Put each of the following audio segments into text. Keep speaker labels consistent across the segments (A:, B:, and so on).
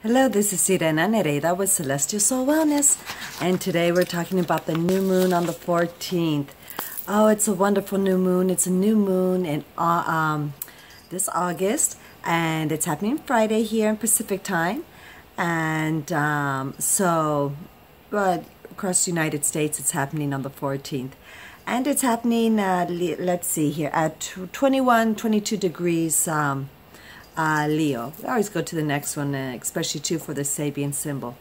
A: Hello, this is Sirena Nereida with Celestial Soul Wellness, and today we're talking about the new moon on the 14th. Oh, it's a wonderful new moon. It's a new moon in this August, and it's happening Friday here in Pacific time. And but across the United States, it's happening on the 14th. And it's happening, let's see here, at 22 degrees Leo. We always go to the next one, especially too for the Sabian Symbol.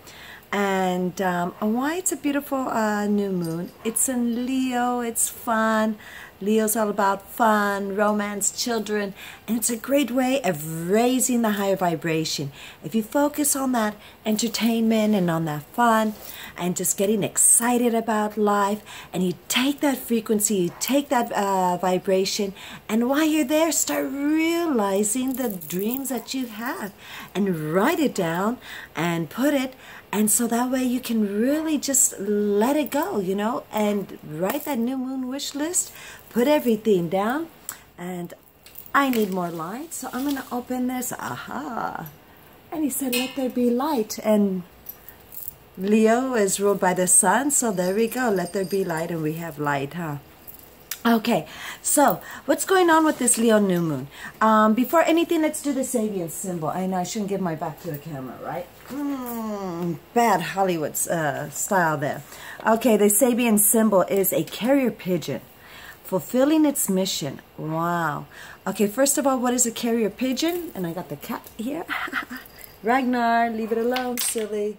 A: And why it's a beautiful new moon. It's in Leo. It's fun. Leo's all about fun, romance, children, and it's a great way of raising the higher vibration. If you focus on that entertainment and on that fun and just getting excited about life, and you take that frequency, you take that vibration, and while you're there, start realizing the dreams that you have and write it down and put it. And so that way you can really just let it go, you know, and write that new moon wish list, put everything down. And I need more light, so I'm going to open this. Aha. And he said, let there be light. And Leo is ruled by the sun, so there we go. Let there be light, and we have light, huh? Okay, so what's going on with this Leo new moon? Before anything, let's do the Sabian Symbol. I know I shouldn't give my back to the camera, right? Bad Hollywood style there. Okay, the Sabian Symbol is a carrier pigeon fulfilling its mission. Wow. Okay, first of all, what is a carrier pigeon? And I got the cat here. Ragnar, leave it alone, silly.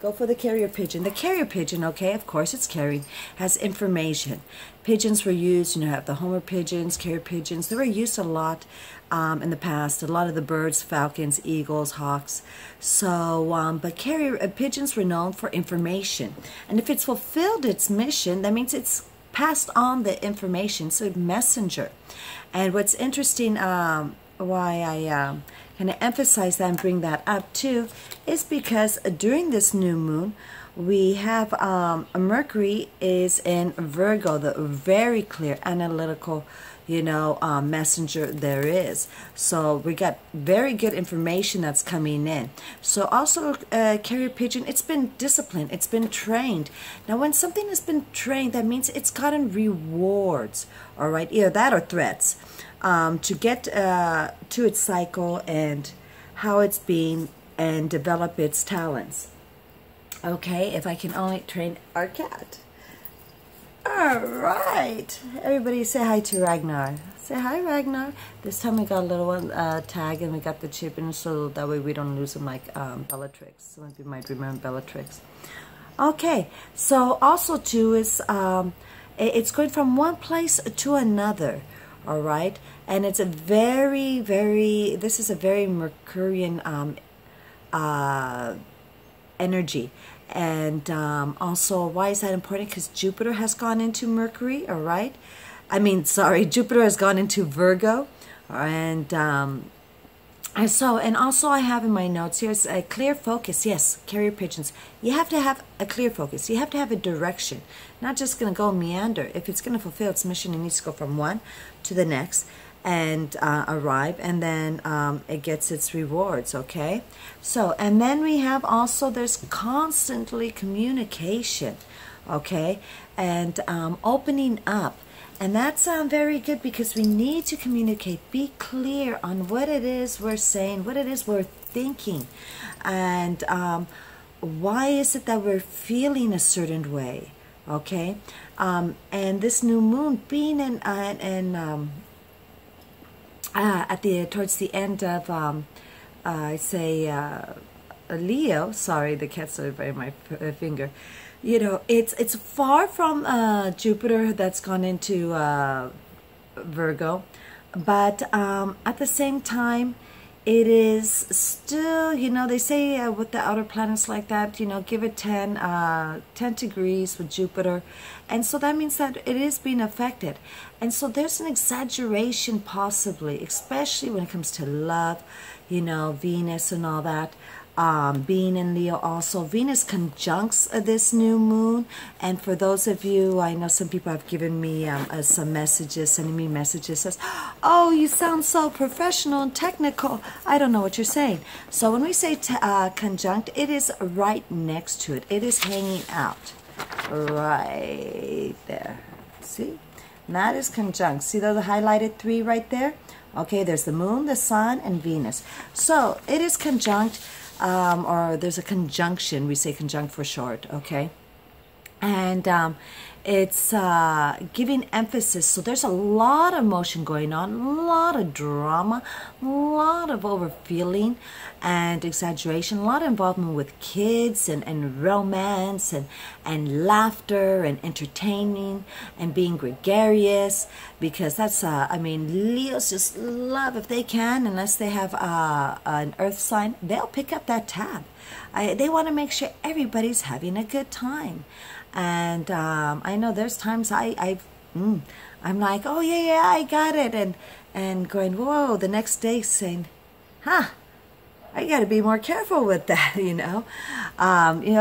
A: Go for the carrier pigeon. The carrier pigeon, okay, of course it's carrying, has information. Pigeons were used, you know, have the homer pigeons, carrier pigeons. They were used a lot in the past. A lot of the birds, falcons, eagles, hawks. So, but carrier pigeons were known for information. And if it's fulfilled its mission, that means it's passed on the information, so it's messenger. And what's interesting, why I kind of emphasize that and bring that up too, is because during this new moon, we have Mercury is in Virgo, the very clear, analytical, you know, messenger there is. So we got very good information that's coming in. So also carrier pigeon, it's been disciplined, it's been trained. Now when something has been trained, that means it's gotten rewards, all right, either that or threats, to get to its cycle and how it's being and develop its talents. Okay, if I can only train our cat. All right. Everybody say hi to Ragnar. Say hi, Ragnar. This time we got a little one tag, and we got the chip in, so that way we don't lose him like Bellatrix. Some of you might remember Bellatrix. Okay, so also too is it's going from one place to another. All right, and it's a very, very, this is a very Mercurian energy. And also, why is that important? Because Jupiter has gone into Mercury, all right? I mean, sorry, Jupiter has gone into Virgo. And also I have in my notes, here's a clear focus. Yes, carrier pigeons. You have to have a clear focus. You have to have a direction. Not just going to go meander. If it's going to fulfill its mission, it needs to go from one to the next and arrive, and then it gets its rewards, okay? So, and then we have also, there's constantly communication, okay? And opening up. And that's very good, because we need to communicate, be clear on what it is we're saying, what it is we're thinking, and why is it that we're feeling a certain way, okay? And this new moon being towards the end of I say Leo, sorry, the cat's over by my finger. You know, it's far from Jupiter that's gone into Virgo, but at the same time, it is still, you know, they say with the outer planets like that, you know, give it 10 degrees with Jupiter. And so that means that it is being affected. And so there's an exaggeration possibly, especially when it comes to love, you know, Venus and all that. being in Leo also. Venus conjuncts this new moon. And for those of you, I know some people have given me some messages, sending me messages, says, oh, you sound so professional and technical. I don't know what you're saying. So when we say conjunct, it is right next to it. It is hanging out right there. See? And that is conjunct. See those highlighted 3 right there? Okay, there's the moon, the sun, and Venus. So it is conjunct. Or there's a conjunction, we say conjunct for short, okay? And it's giving emphasis. So there's a lot of emotion going on, a lot of drama, a lot of overfeeling and exaggeration, a lot of involvement with kids and romance and laughter and entertaining and being gregarious, because that's, I mean, Leos just love, if they can, unless they have an earth sign, they'll pick up that tab. They want to make sure everybody's having a good time. And I know there's times I'm like, oh yeah, I got it, and going, whoa, the next day saying, huh, I got to be more careful with that, you know.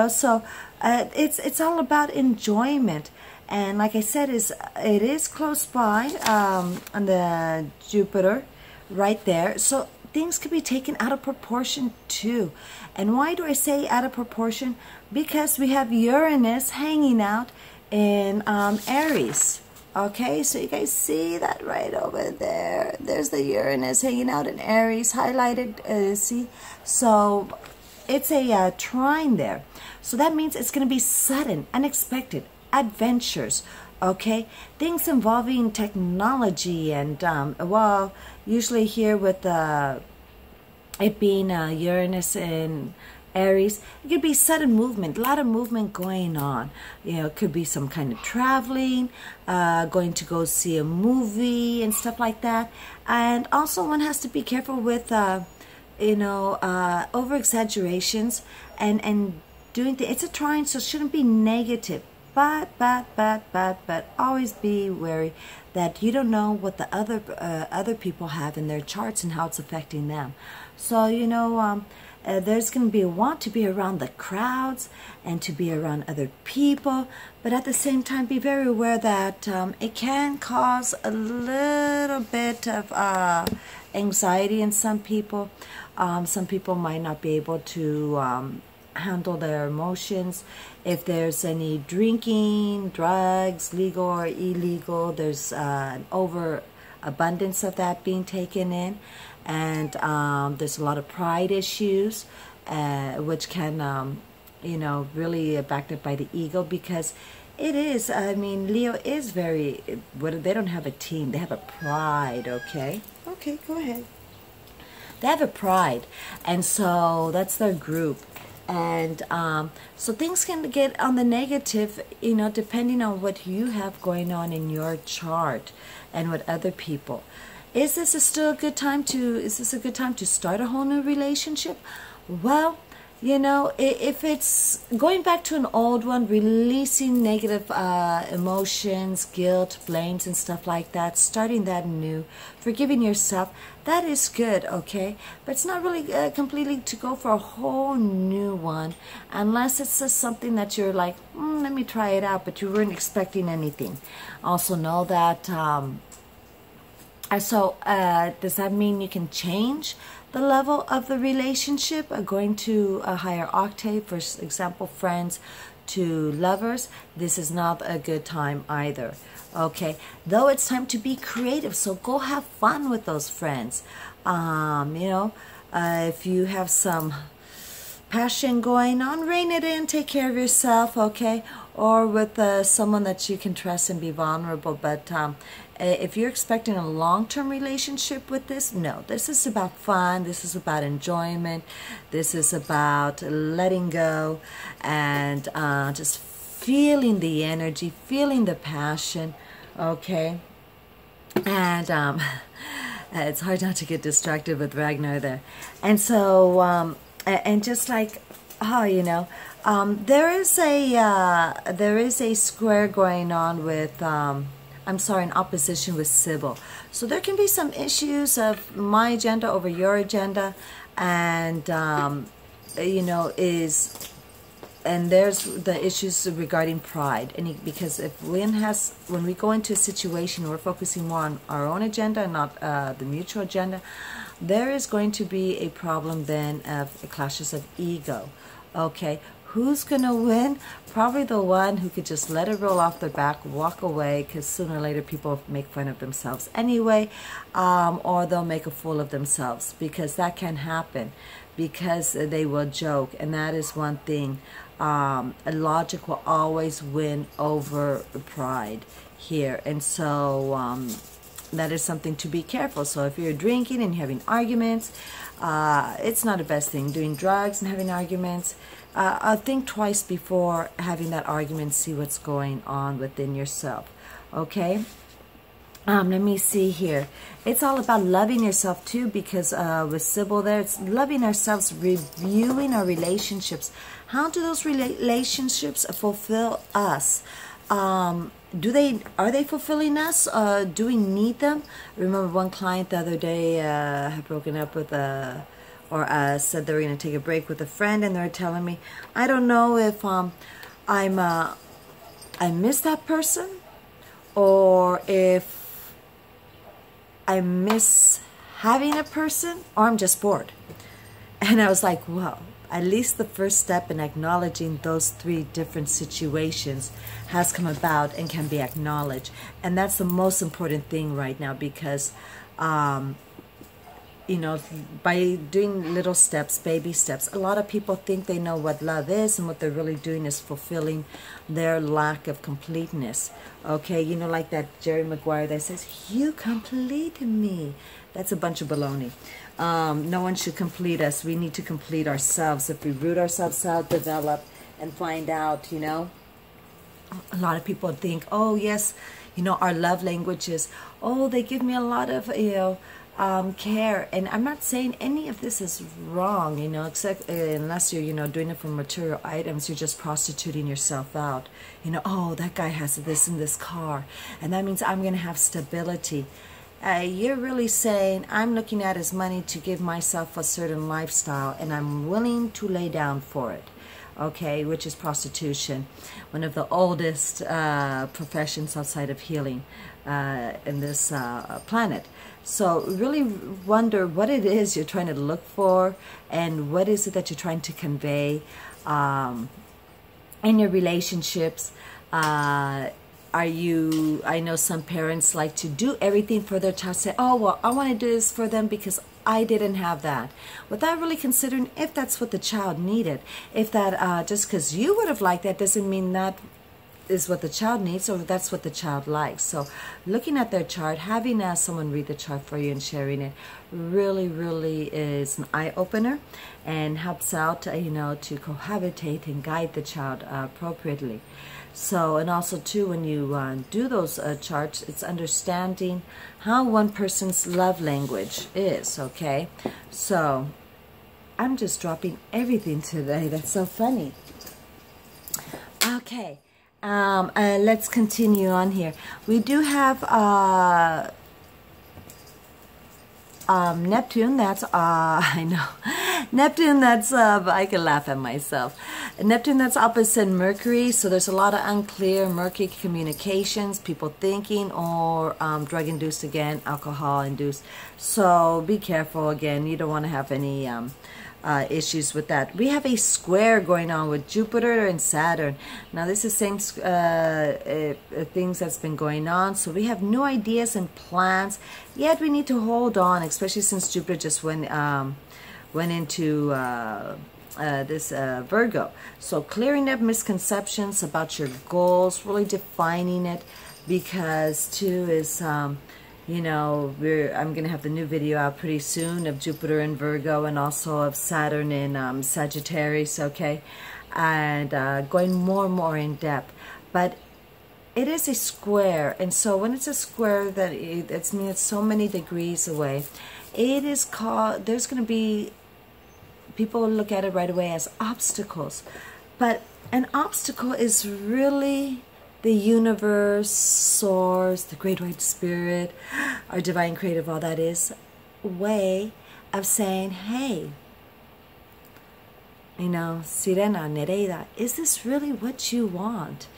A: So it's all about enjoyment. And like I said, it is close by on the Jupiter right there. So things can be taken out of proportion too. And why do I say out of proportion? Because we have Uranus hanging out in Aries. Okay, so you guys see that right over there. There's the Uranus hanging out in Aries, highlighted, see? So it's a trine there. So that means it's going to be sudden, unexpected, adventures, okay? Things involving technology and, well, usually here with it being Uranus in Aries, it could be sudden movement, a lot of movement going on. You know, it could be some kind of traveling, going to go see a movie and stuff like that. And also one has to be careful with, over exaggerations and doing things. It's a trine, so it shouldn't be negative. But always be wary that you don't know what the other people have in their charts and how it's affecting them. So, there's going to be a want to be around the crowds and to be around other people, but at the same time be very aware that it can cause a little bit of anxiety in some people. Some people might not be able to handle their emotions. If there's any drinking, drugs, legal or illegal, there's an overabundance of that being taken in. And there's a lot of pride issues, which can, really backed up by the ego, because it is, I mean, Leo is very, they don't have a team, they have a pride, okay? Okay, go ahead. They have a pride, and so that's their group. And so things can get on the negative, depending on what you have going on in your chart and what other people. Is this still a good time to start a whole new relationship? Well, if it's going back to an old one, releasing negative emotions, guilt, blames, and stuff like that, starting that new, forgiving yourself, that is good, okay? But it's not really completely to go for a whole new one, unless it's just something that you're like, let me try it out, but you weren't expecting anything. Also know that, does that mean you can change the level of the relationship, going to a higher octave, for example, friends to lovers? This is not a good time either, okay? Though it's time to be creative, so go have fun with those friends. If you have some passion going on, rein it in, take care of yourself, okay? Or with someone that you can trust and be vulnerable. But if you're expecting a long-term relationship with this, no. This is about fun. This is about enjoyment. This is about letting go and just feeling the energy, feeling the passion, okay? And it's hard not to get distracted with Ragnar there. And so, and just like, there is a square going on with, an opposition with Sybil. So there can be some issues of my agenda over your agenda, and you know, is, and there's the issues regarding pride. And because if when we go into a situation, we're focusing more on our own agenda and not the mutual agenda, there is going to be a problem then of clashes of ego. Okay, who's gonna win? Probably the one who could just let it roll off their back, walk away, because sooner or later people make fun of themselves anyway, or they'll make a fool of themselves, because that can happen, because they will joke. And that is one thing. Logic will always win over pride here, and so that is something to be careful. So if you're drinking and having arguments, it's not the best thing. Doing drugs and having arguments, think twice before having that argument. See what's going on within yourself. Okay. Let me see here. It's all about loving yourself too, because with Sybil there, it's loving ourselves, reviewing our relationships. How do those relationships fulfill us? Are they fulfilling us? Do we need them? I remember one client the other day had broken up with said they were going to take a break with a friend, and they're telling me, I don't know if I miss that person, or if I miss having a person, or I'm just bored. And I was like, well, at least the first step in acknowledging those three different situations has come about and can be acknowledged. And that's the most important thing right now, because you know, by doing little steps, baby steps, a lot of people think they know what love is, and what they're really doing is fulfilling their lack of completeness. Okay, you know, like that Jerry Maguire that says, you complete me. That's a bunch of baloney. No one should complete us. We need to complete ourselves. If we root ourselves out, develop, and find out, you know. A lot of people think, oh yes, you know, our love languages, oh, they give me a lot of, you know, care. And I'm not saying any of this is wrong, you know, except unless you're, you know, doing it for material items. You're just prostituting yourself out. You know, oh, that guy has this in this car, and that means I'm going to have stability. You're really saying, I'm looking at his money to give myself a certain lifestyle, and I'm willing to lay down for it. Okay, which is prostitution, one of the oldest professions outside of healing in this planet. So really wonder what it is you're trying to look for, and what is it that you're trying to convey in your relationships. Are you, I know some parents like to do everything for their child, say, oh, well, I want to do this for them because I didn't have that, without really considering if that's what the child needed. If that, just because you would have liked that doesn't mean that is what the child needs, or that's what the child likes. So looking at their chart, having someone read the chart for you and sharing it really, really is an eye-opener, and helps out, you know, to cohabitate and guide the child appropriately. So, and also too, when you do those charts, it's understanding how one person's love language is, okay? So, I'm just dropping everything today. That's so funny. Okay, let's continue on here. We do have Neptune, that's, I know, Neptune, that's, I can laugh at myself. Neptune, that's opposite Mercury, so there's a lot of unclear Mercury communications, people thinking, or drug-induced again, alcohol-induced. So be careful again, you don't want to have any issues with that. We have a square going on with Jupiter and Saturn. Now this is the same things that's been going on. So we have new ideas and plans, yet we need to hold on, especially since Jupiter just went into this Virgo. So clearing up misconceptions about your goals, really defining it, because too is you know, I'm going to have the new video out pretty soon of Jupiter in Virgo, and also of Saturn in Sagittarius, okay? And going more and more in depth. But it is a square, and so when it's a square, that it's means it's so many degrees away. It is called, there's going to be, people will look at it right away as obstacles. But an obstacle is really the universe, source, the great white spirit, our divine creative, all that is, way of saying, hey, You know, Sirena Nereida, is this really what you want?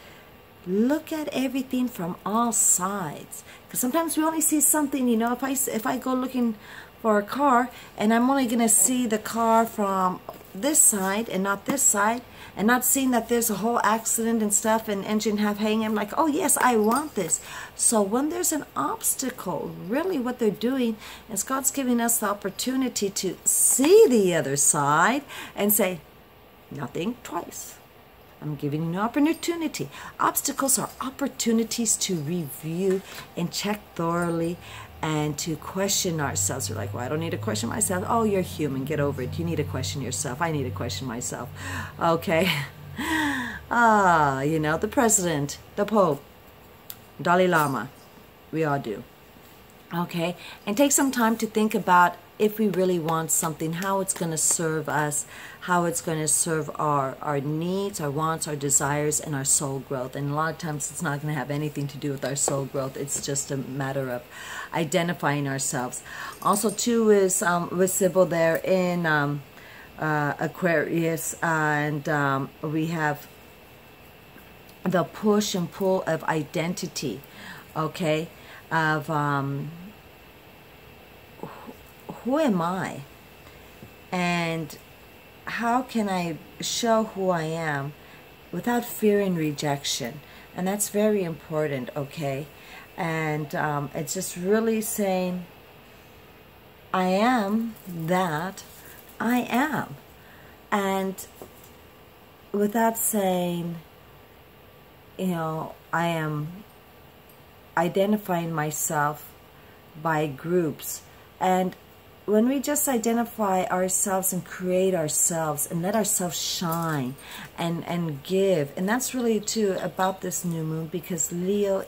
A: Look at everything from all sides. Because sometimes we only see something, you know, if I go looking for a car and I'm only going to see the car from this side and not this side, and not seeing that there's a whole accident and stuff and engine half hanging, I'm like, oh yes, I want this. So when there's an obstacle, really what they're doing is God's giving us the opportunity to see the other side and say, nothing twice. I'm giving you an opportunity. Obstacles are opportunities to review and check thoroughly and to question ourselves. We're like, well, I don't need to question myself. Oh, you're human. Get over it. You need to question yourself. I need to question myself. Okay. You know, the president, the Pope, Dalai Lama. We all do. Okay. And take some time to think about if we really want something, how it's going to serve us, how it's going to serve our needs, our wants, our desires, and our soul growth. And a lot of times it's not going to have anything to do with our soul growth. It's just a matter of identifying ourselves. Also, too, is with Sybil there in Aquarius, and we have the push and pull of identity, okay, of who am I, and how can I show who I am without fearing rejection? And that's very important, okay? And it's just really saying, I am that I am. And without saying, you know, I am identifying myself by groups. And when we just identify ourselves and create ourselves and let ourselves shine and give, and that's really too about this new moon, because Leo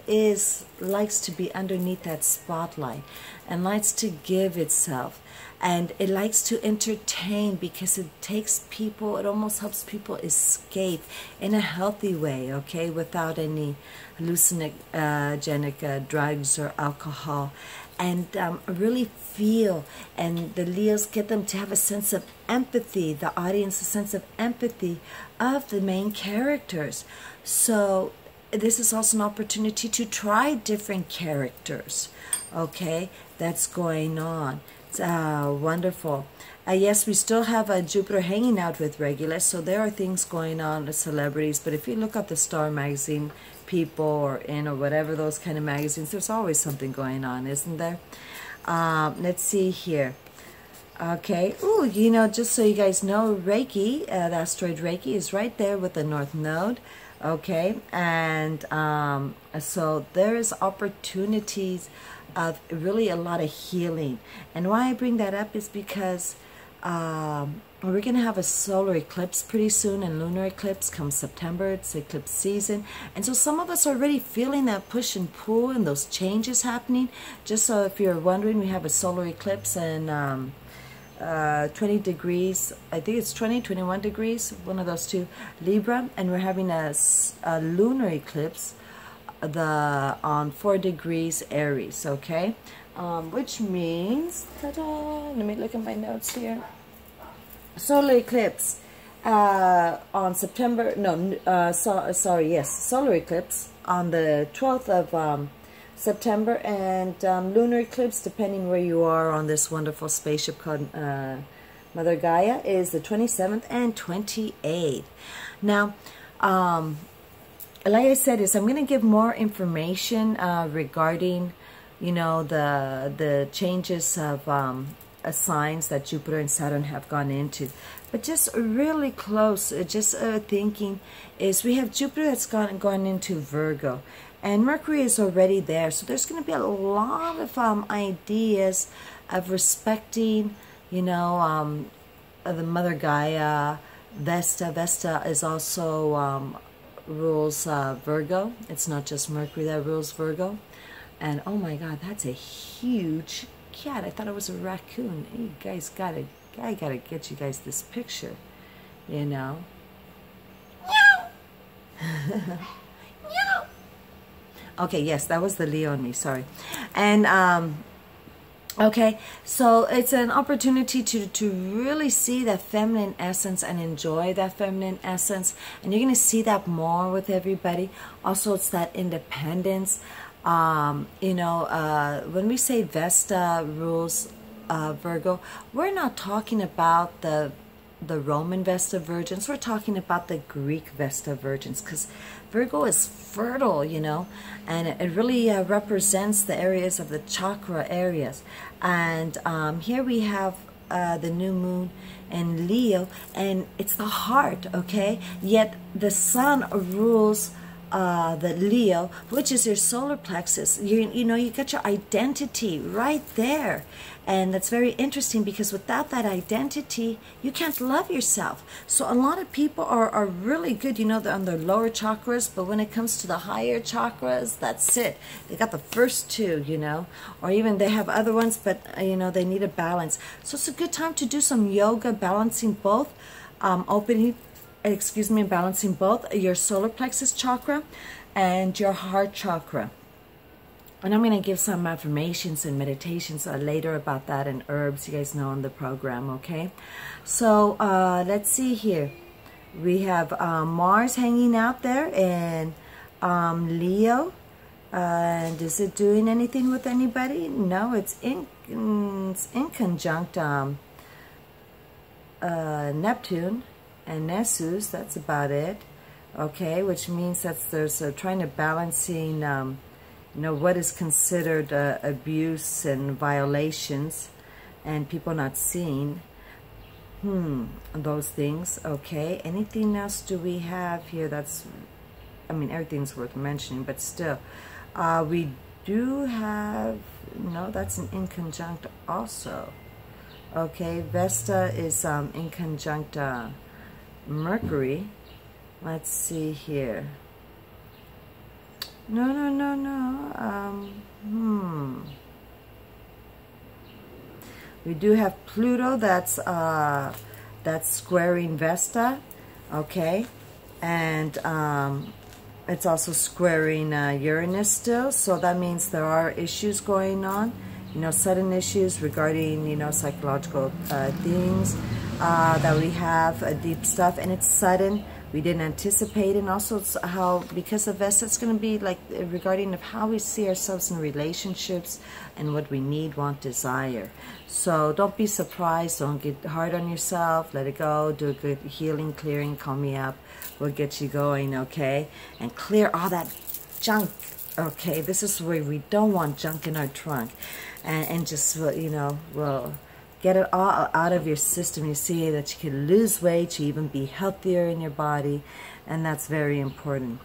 A: likes to be underneath that spotlight and likes to give itself, and it likes to entertain because it takes people, it almost helps people escape in a healthy way, okay, without any hallucinogenic drugs or alcohol. And really feel, and the Leos get them to have a sense of empathy, the audience a sense of empathy of the main characters. So this is also an opportunity to try different characters, okay, that's going on. It's wonderful. Yes, we still have Jupiter hanging out with Regulus, so there are things going on with celebrities, but if you look up the Star magazine, People, or In, or whatever those kind of magazines, there's always something going on, isn't there? Let's see here. Okay. Ooh, you know, just so you guys know, Reiki, the asteroid Reiki, is right there with the North Node. Okay. And so there's opportunities of really a lot of healing. And why I bring that up is because we're going to have a solar eclipse pretty soon, and lunar eclipse comes September. It's eclipse season. And so some of us are already feeling that push and pull and those changes happening. Just so if you're wondering, we have a solar eclipse in 20 degrees, I think it's 21 degrees, one of those two, Libra. And we're having a lunar eclipse on 4 degrees Aries, okay? Which means, ta-da, let me look at my notes here. Solar eclipse on September, solar eclipse on the 12th of September, and lunar eclipse, depending where you are on this wonderful spaceship called Mother Gaia, is the 27th and 28th. Now, like I said, I'm going to give more information regarding, you know, the changes of signs that Jupiter and Saturn have gone into. But just really close, thinking is we have Jupiter that's gone into Virgo, and Mercury is already there. So there's going to be a lot of ideas of respecting, you know, the Mother Gaia. Vesta is also rules Virgo. It's not just Mercury that rules Virgo. And oh my God, that's a huge cat. I thought it was a raccoon. You guys I gotta get you guys this picture, you know. Meow. Meow. Okay, yes, that was the Leo in me, sorry. And Okay, so it's an opportunity to really see that feminine essence and enjoy that feminine essence. And you're going to see that more with everybody. Also, it's that independence. You know, when we say Vesta rules Virgo, we're not talking about the Roman Vesta virgins. We're talking about the Greek Vesta virgins, because Virgo is fertile, you know, and it really represents the areas of the chakra areas. And here we have the new moon in Leo, and it's the heart, okay? Yet the sun rules the Leo, which is your solar plexus. You know, you got your identity right there. And that's very interesting, because without that identity, you can't love yourself. So a lot of people are really good, you know, they're on their lower chakras, but when it comes to the higher chakras, that's it. They got the first two, you know, or even they have other ones, but, you know, they need a balance. So it's a good time to do some yoga, balancing both, balancing both your solar plexus chakra and your heart chakra. And I'm going to give some affirmations and meditations later about that, and herbs, you guys know, on the program, okay? So let's see here. We have Mars hanging out there in Leo. And is it doing anything with anybody? No, it's in conjunct Neptune and Nessus. That's about it, okay? Which means that there's trying to balancing you know, what is considered abuse and violations, and people not seeing those things, okay? Anything else do we have here that's, I mean, everything's worth mentioning, but still, we do have, no, that's an inconjunct also, okay? Vesta is in conjunct Mercury. Let's see here. No. We do have Pluto that's squaring Vesta, okay, and it's also squaring Uranus still. So that means there are issues going on, you know, sudden issues regarding, you know, psychological things that we have, deep stuff, and it's sudden. We didn't anticipate, and also it's how, because of Vesta, it's going to be like regarding of how we see ourselves in relationships and what we need, want, desire. So don't be surprised. Don't get hard on yourself. Let it go. Do a good healing, clearing, calm me up. We'll get you going, okay? And clear all that junk, okay? This is where we don't want junk in our trunk. And just, you know, well, get it all out of your system. You see that you can lose weight, you even be healthier in your body, and that's very important.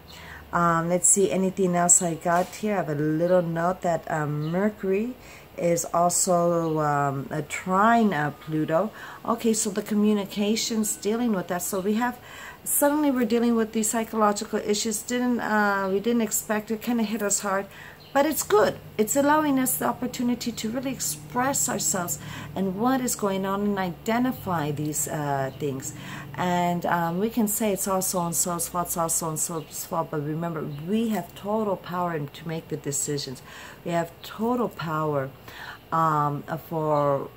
A: Let's see, anything else I got here. I have a little note that Mercury is also a trine Pluto. Okay, so the communications dealing with that. So we have, suddenly we're dealing with these psychological issues. We didn't expect it, kind of hit us hard. But it's good. It's allowing us the opportunity to really express ourselves and what is going on and identify these things. And we can say it's also on soul's fault, it's also on soul's fault. But remember, we have total power to make the decisions. We have total power for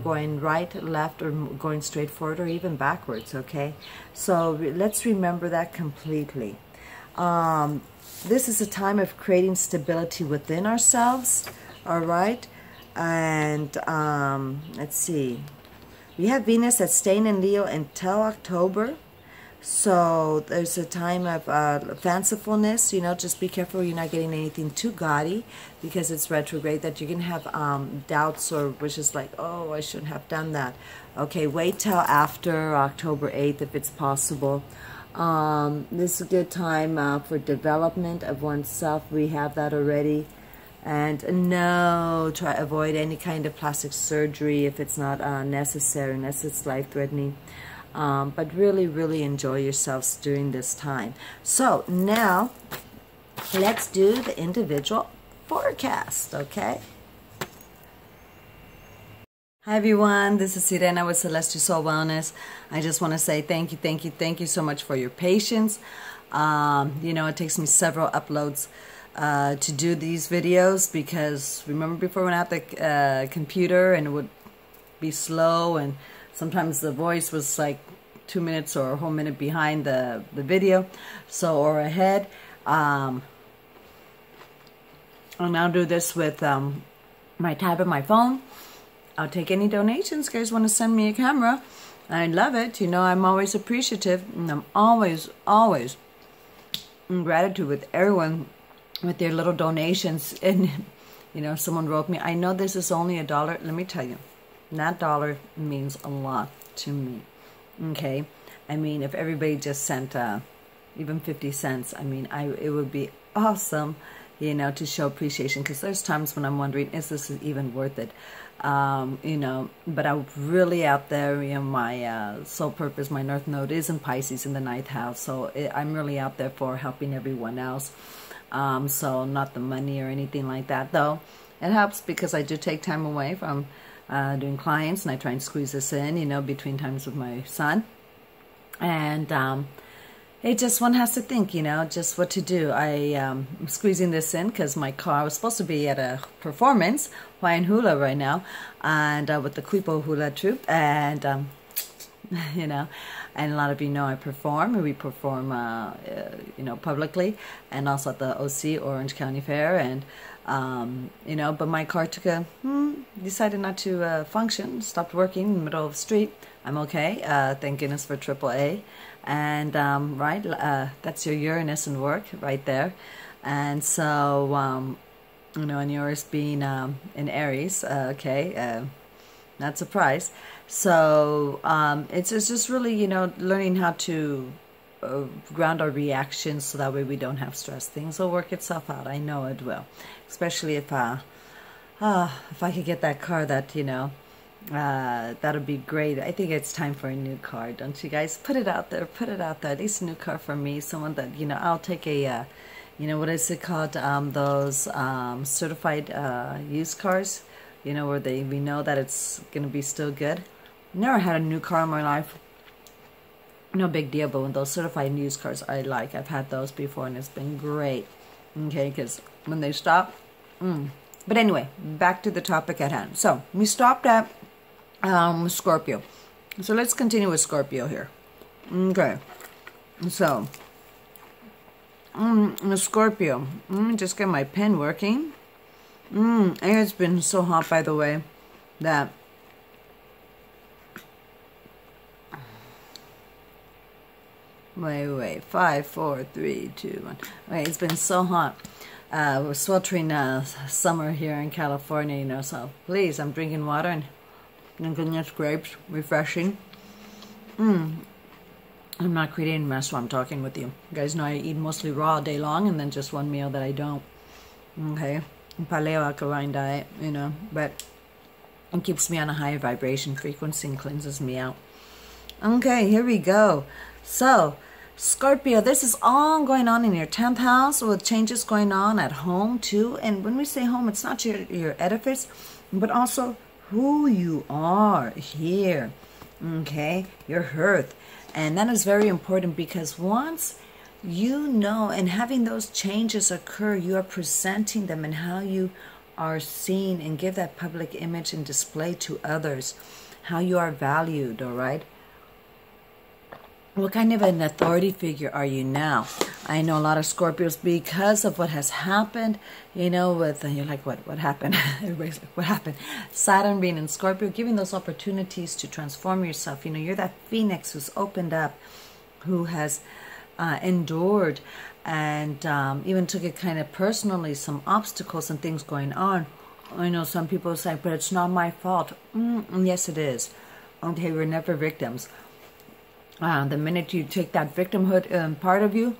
A: going right, left, or going straight forward, or even backwards, okay? So let's remember that completely. This is a time of creating stability within ourselves, all right? And let's see. We have Venus that's staying in Leo until October. So there's a time of fancifulness, you know, just be careful you're not getting anything too gaudy, because it's retrograde, that you can have doubts or wishes like, oh, I shouldn't have done that. Okay, wait till after October 8th if it's possible. This is a good time for development of oneself. We have that already. And no, try avoid any kind of plastic surgery if it's not necessary, unless it's life-threatening. But really, really enjoy yourselves during this time. So now, let's do the individual forecast, okay? Hi everyone, this is Sirena with Celestial Soul Wellness. I just want to say thank you so much for your patience. You know, it takes me several uploads to do these videos, because remember before when I had the computer and it would be slow, and sometimes the voice was like 2 minutes or a whole minute behind the video, so, or ahead. I'll now do this with my tab and my phone. I'll take any donations. You guys want to send me a camera, I love it. You know, I'm always appreciative, and I'm always in gratitude with everyone with their little donations. And you know, someone wrote me, I know this is only $1. Let me tell you, that dollar means a lot to me. Okay, I mean, if everybody just sent even 50 cents, I mean, it would be awesome, you know, to show appreciation, because there's times when I'm wondering, is this even worth it? You know, but I'm really out there, you know, my soul purpose, my North Node is in Pisces in the 9th house, so I'm really out there for helping everyone else. So not the money or anything like that, though. It helps because I do take time away from doing clients, and I try and squeeze this in, you know, between times with my son. And it just, one has to think, you know, just what to do. I'm squeezing this in because my car was supposed to be at a performance, Hawaiian Hula right now, and with the Quipo Hula troupe, and you know, and a lot of you know I perform, and we perform, you know, publicly, and also at the OC, Orange County Fair, and you know, but my car took a, decided not to function, stopped working in the middle of the street. I'm okay, thank goodness for AAA, and right, that's your Uranus and work right there, and so, you know, and yours being in Aries, okay, not surprised. So it's just really, you know, learning how to ground our reactions, so that way we don't have stress. Things will work itself out. I know it will, especially if I could get that car, that, you know, that'll be great. I think it's time for a new car, don't you guys? Put it out there, put it out there. At least a new car for me, someone that, you know, I'll take a, you know, what is it called? Those certified used cars, you know, where we know that it's gonna be still good. Never had a new car in my life. No big deal, but when those certified used cars, I like. I've had those before, and it's been great. Okay, because when they stop. But anyway, back to the topic at hand. So we stopped at Scorpio. So let's continue with Scorpio here. Okay. So Scorpio. Let me just get my pen working. It's been so hot, by the way, that wait, 5, 4, 3, 2, 1. Wait, it's been so hot. We're sweltering summer here in California, you know, so please, I'm drinking water and goodness grapes, refreshing. I'm not creating a mess while I'm talking with you. You guys know I eat mostly raw all day long, and then just one meal that I don't. Okay, paleo alkaline diet, you know, but it keeps me on a higher vibration frequency and cleanses me out. Okay, here we go. So Scorpio, this is all going on in your 10th house, with changes going on at home too. And when we say home, it's not your edifice, but also who you are here. Okay, your hearth. And that is very important, because once you know, and having those changes occur, you are presenting them in how you are seen, and give that public image and display to others how you are valued. All right, what kind of an authority figure are you now? I know a lot of Scorpios, because of what has happened, you know, with, you're like, what happened? Everybody's like, what happened? Saturn being in Scorpio, giving those opportunities to transform yourself. You know, you're that phoenix who's opened up, who has endured, and even took it kind of personally, some obstacles and things going on. I know some people say, but it's not my fault. Yes, it is. Okay, we're never victims. The minute you take that victimhood part of you,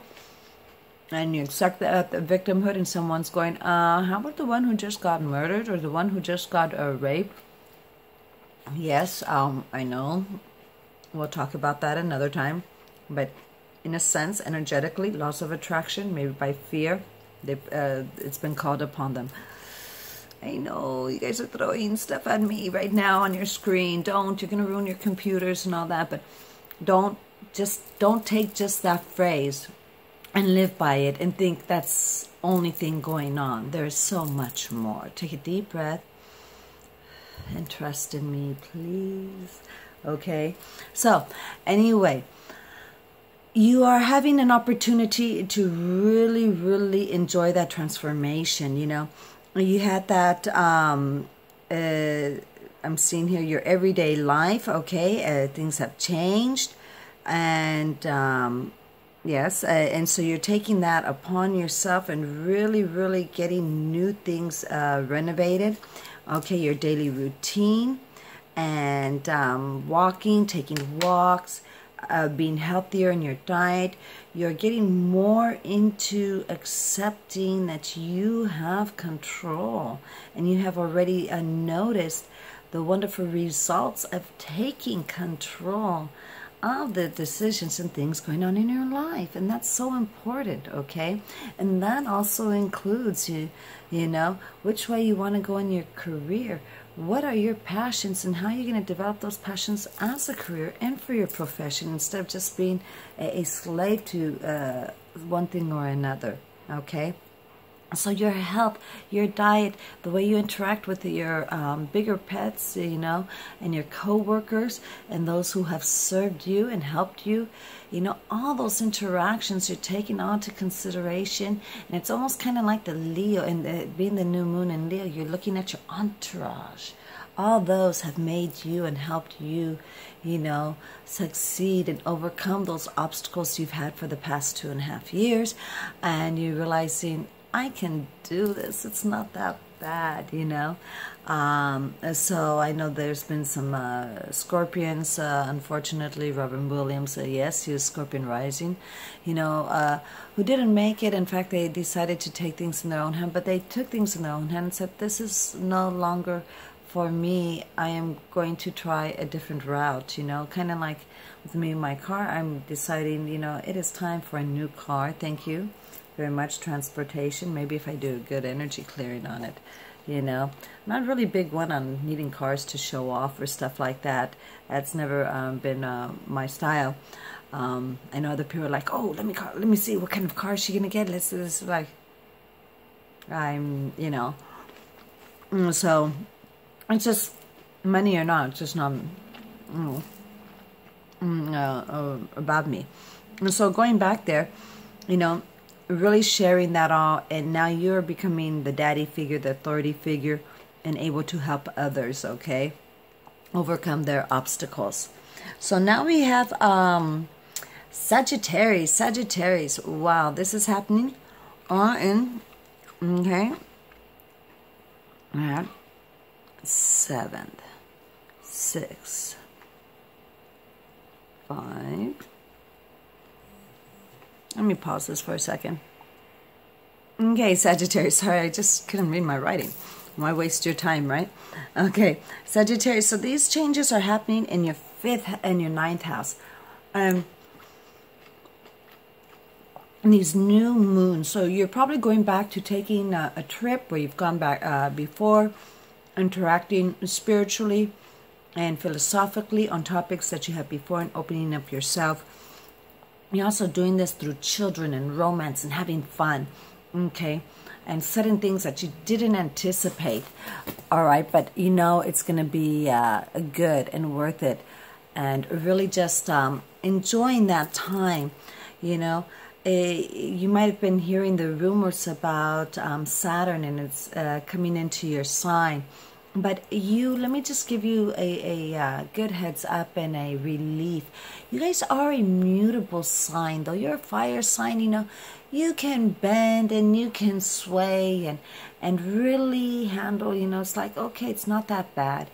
A: and you accept the victimhood, and someone's going, how about the one who just got murdered, or the one who just got raped? Yes, I know. We'll talk about that another time. But in a sense, energetically, loss of attraction, maybe by fear, it's been called upon them. I know you guys are throwing stuff at me right now on your screen. Don't. You're going to ruin your computers and all that. But don't take just that phrase and live by it and think that's the only thing going on. There's so much more. Take a deep breath and trust in me, please. Okay? So, anyway, you are having an opportunity to really, really enjoy that transformation, you know. You had that, I'm seeing here your everyday life, okay? Things have changed, and yes, and so you're taking that upon yourself and really, really getting new things renovated. Okay, your daily routine and walking, taking walks, being healthier in your diet. You're getting more into accepting that you have control, and you have already noticed the wonderful results of taking control of the decisions and things going on in your life. And that's so important, okay? And that also includes you know, which way you want to go in your career. What are your passions, and how are you going to develop those passions as a career and for your profession, instead of just being a slave to one thing or another, okay? So your health, your diet, the way you interact with your bigger pets, you know, and your co-workers and those who have served you and helped you, you know, all those interactions you're taking on to consideration. And it's almost kind of like the Leo, and being the new moon in Leo, you're looking at your entourage. All those have made you and helped you, you know, succeed and overcome those obstacles you've had for the past 2.5 years. And you're realizing, I can do this. It's not that bad, you know. So I know there's been some Scorpions, unfortunately, Robin Williams, yes, he was Scorpion rising, you know, who didn't make it. In fact, they decided to take things in their own hand, but they took things in their own hand and said, this is no longer for me. I am going to try a different route, you know, kind of like with me and my car. I'm deciding, you know, it is time for a new car. Thank you very much, transportation. Maybe if I do a good energy clearing on it, you know. I'm not really big one on needing cars to show off or stuff like that. That's never been my style. I know other people are like, oh, let me see what kind of car is she gonna get. Let's do this. Like, I'm, you know. So it's just money or not, it's just not about me. And so going back there, you know, really sharing that all, and now you're becoming the daddy figure, the authority figure, and able to help others, okay, overcome their obstacles. So now we have Sagittarius. Wow, this is happening in, okay, at 7th, 6, 5. Let me pause this for a second. Okay, Sagittarius. Sorry, I just couldn't read my writing. Why waste your time, right? Okay, Sagittarius. So these changes are happening in your 5th and your 9th house. And these new moons. So you're probably going back to taking a trip where you've gone back before, interacting spiritually and philosophically on topics that you had before, and opening up yourself. You're also doing this through children and romance and having fun, okay? And setting things that you didn't anticipate, all right? But you know it's going to be good and worth it. And really just enjoying that time, you know? You might have been hearing the rumors about Saturn, and it's coming into your sign. But let me just give you a good heads up and a relief. You guys are a mutable sign, though. You're a fire sign, you know. You can bend and you can sway and really handle, you know. It's like, okay, it's not that bad.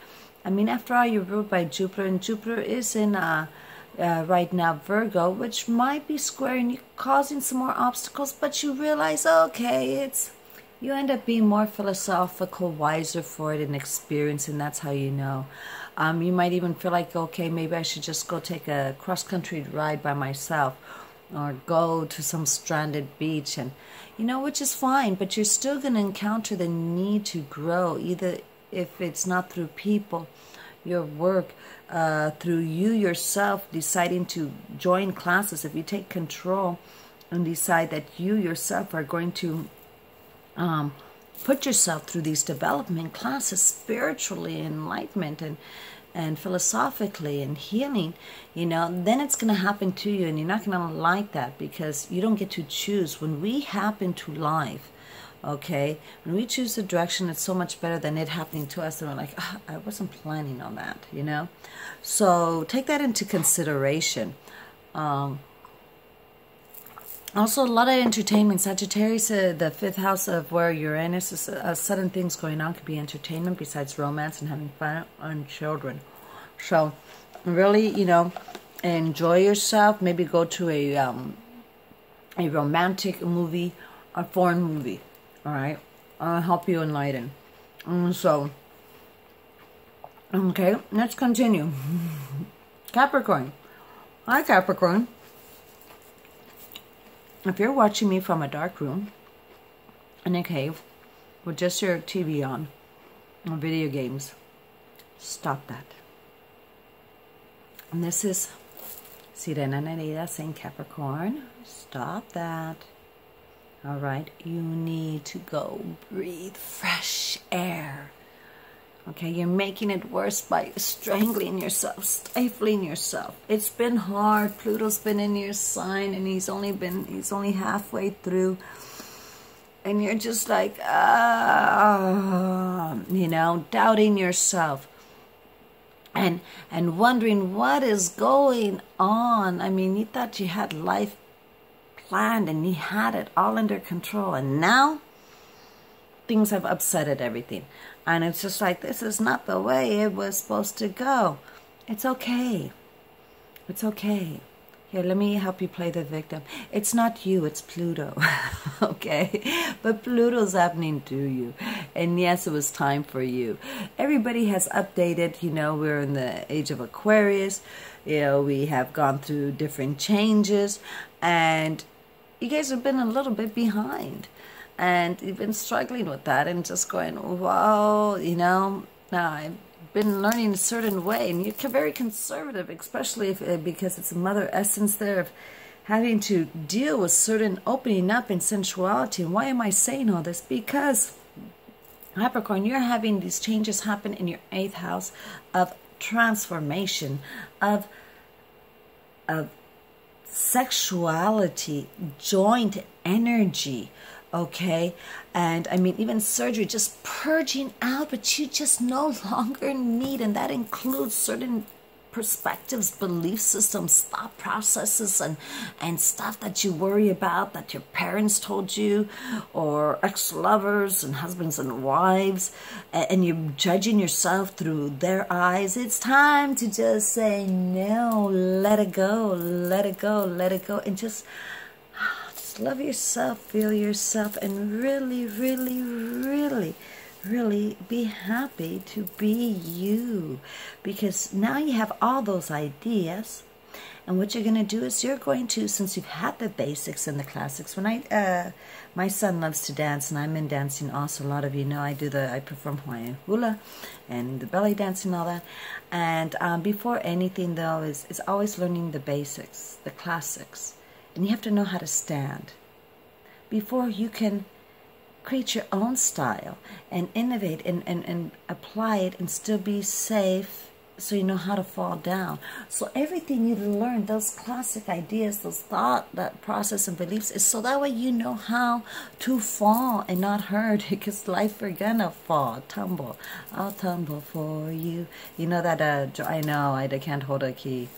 A: I mean, after all, you're ruled by Jupiter, and Jupiter is in right now Virgo, which might be squaring you, causing some more obstacles. But you realize, okay, you end up being more philosophical, wiser for it, and experienced, and that's how you know. You might even feel like, okay, maybe I should just go take a cross-country ride by myself, or go to some stranded beach, and you know, which is fine, but you're still going to encounter the need to grow, either if it's not through people, your work, through you yourself deciding to join classes. If you take control and decide that you yourself are going to put yourself through these development classes spiritually, enlightenment, and philosophically and healing, you know, then it's going to happen to you, and you're not going to like that because you don't get to choose. When we happen to life, okay, when we choose the direction, it's so much better than it happening to us, and we're like, oh, I wasn't planning on that, you know. So take that into consideration. Also, a lot of entertainment. Sagittarius, the fifth house of where Uranus is, sudden things going on could be entertainment besides romance and having fun and children. So, really, you know, enjoy yourself. Maybe go to a romantic movie, a foreign movie. All right, I'll help you enlighten. So, okay, let's continue. Capricorn. Hi, Capricorn. If you're watching me from a dark room in a cave with just your TV on or video games, stop that. And this is Sirena Nereida saying, Capricorn, stop that. All right, you need to go breathe fresh air. Okay, you're making it worse by strangling yourself, stifling yourself. It's been hard. Pluto's been in your sign, and he's only halfway through. And you're just like, you know, doubting yourself. And wondering what is going on. I mean, you thought you had life planned and you had it all under control. And now things have upsetted everything. And it's just like, this is not the way it was supposed to go. It's okay. It's okay. Here, let me help you play the victim. It's not you, it's Pluto. Okay? But Pluto's happening to you. And yes, it was time for you. Everybody has updated. You know, we're in the age of Aquarius. You know, we have gone through different changes. And you guys have been a little bit behind. And you've been struggling with that and just going, whoa, you know, now I've been learning a certain way. And you're very conservative, especially because it's a mother essence there of having to deal with certain opening up in sensuality. And why am I saying all this? Because, Capricorn, you're having these changes happen in your 8th house of transformation, of sexuality, joint energy. Okay, and I mean, even surgery, just purging out what you just no longer need, and that includes certain perspectives, belief systems, thought processes, and stuff that you worry about that your parents told you, or ex-lovers and husbands and wives, and you're judging yourself through their eyes. It's time to just say no, let it go, let it go, let it go, and just love yourself, feel yourself, and really, really, really, really be happy to be you. Because now you have all those ideas, and what you're going to do is you're going to, since you've had the basics and the classics, when my son loves to dance, and I'm in dancing also. A lot of you know I perform Hawaiian hula and the belly dancing and all that. And before anything, though, is always learning the basics, the classics. And you have to know how to stand before you can create your own style and innovate and apply it and still be safe, so you know how to fall down. So everything you learn, those classic ideas, those thought, that process and beliefs, is so that way you know how to fall and not hurt, because life, we're gonna fall, tumble. I'll tumble for you. You know that, I know I can't hold a key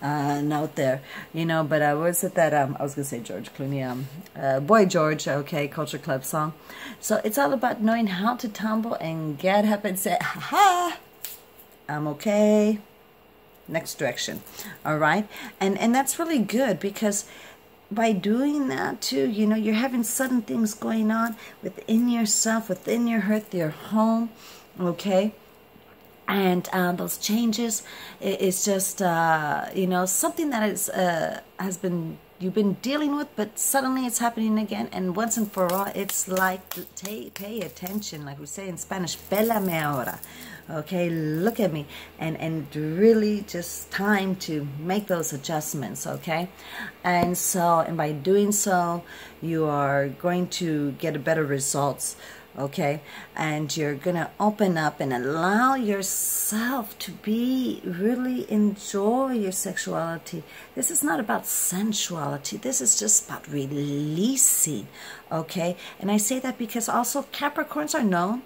A: note there, you know, but was it that, I was gonna say George Clooney, Boy George, okay, Culture Club song. So it's all about knowing how to tumble and get up and say, ha-ha, I'm okay, next direction. All right, and that's really good, because by doing that too, you know, you're having sudden things going on within yourself, within your heart, your home, okay. And those changes is just, you know, something that is has been you've been dealing with, but suddenly it's happening again, and once and for all, it's like, pay attention, like we say in Spanish, pélame ahora, okay, look at me, and really just time to make those adjustments, okay, and by doing so, you are going to get better results, okay, and you're gonna open up and allow yourself to really enjoy your sexuality. This is not about sensuality. This is just about releasing, okay? And I say that because also Capricorns are known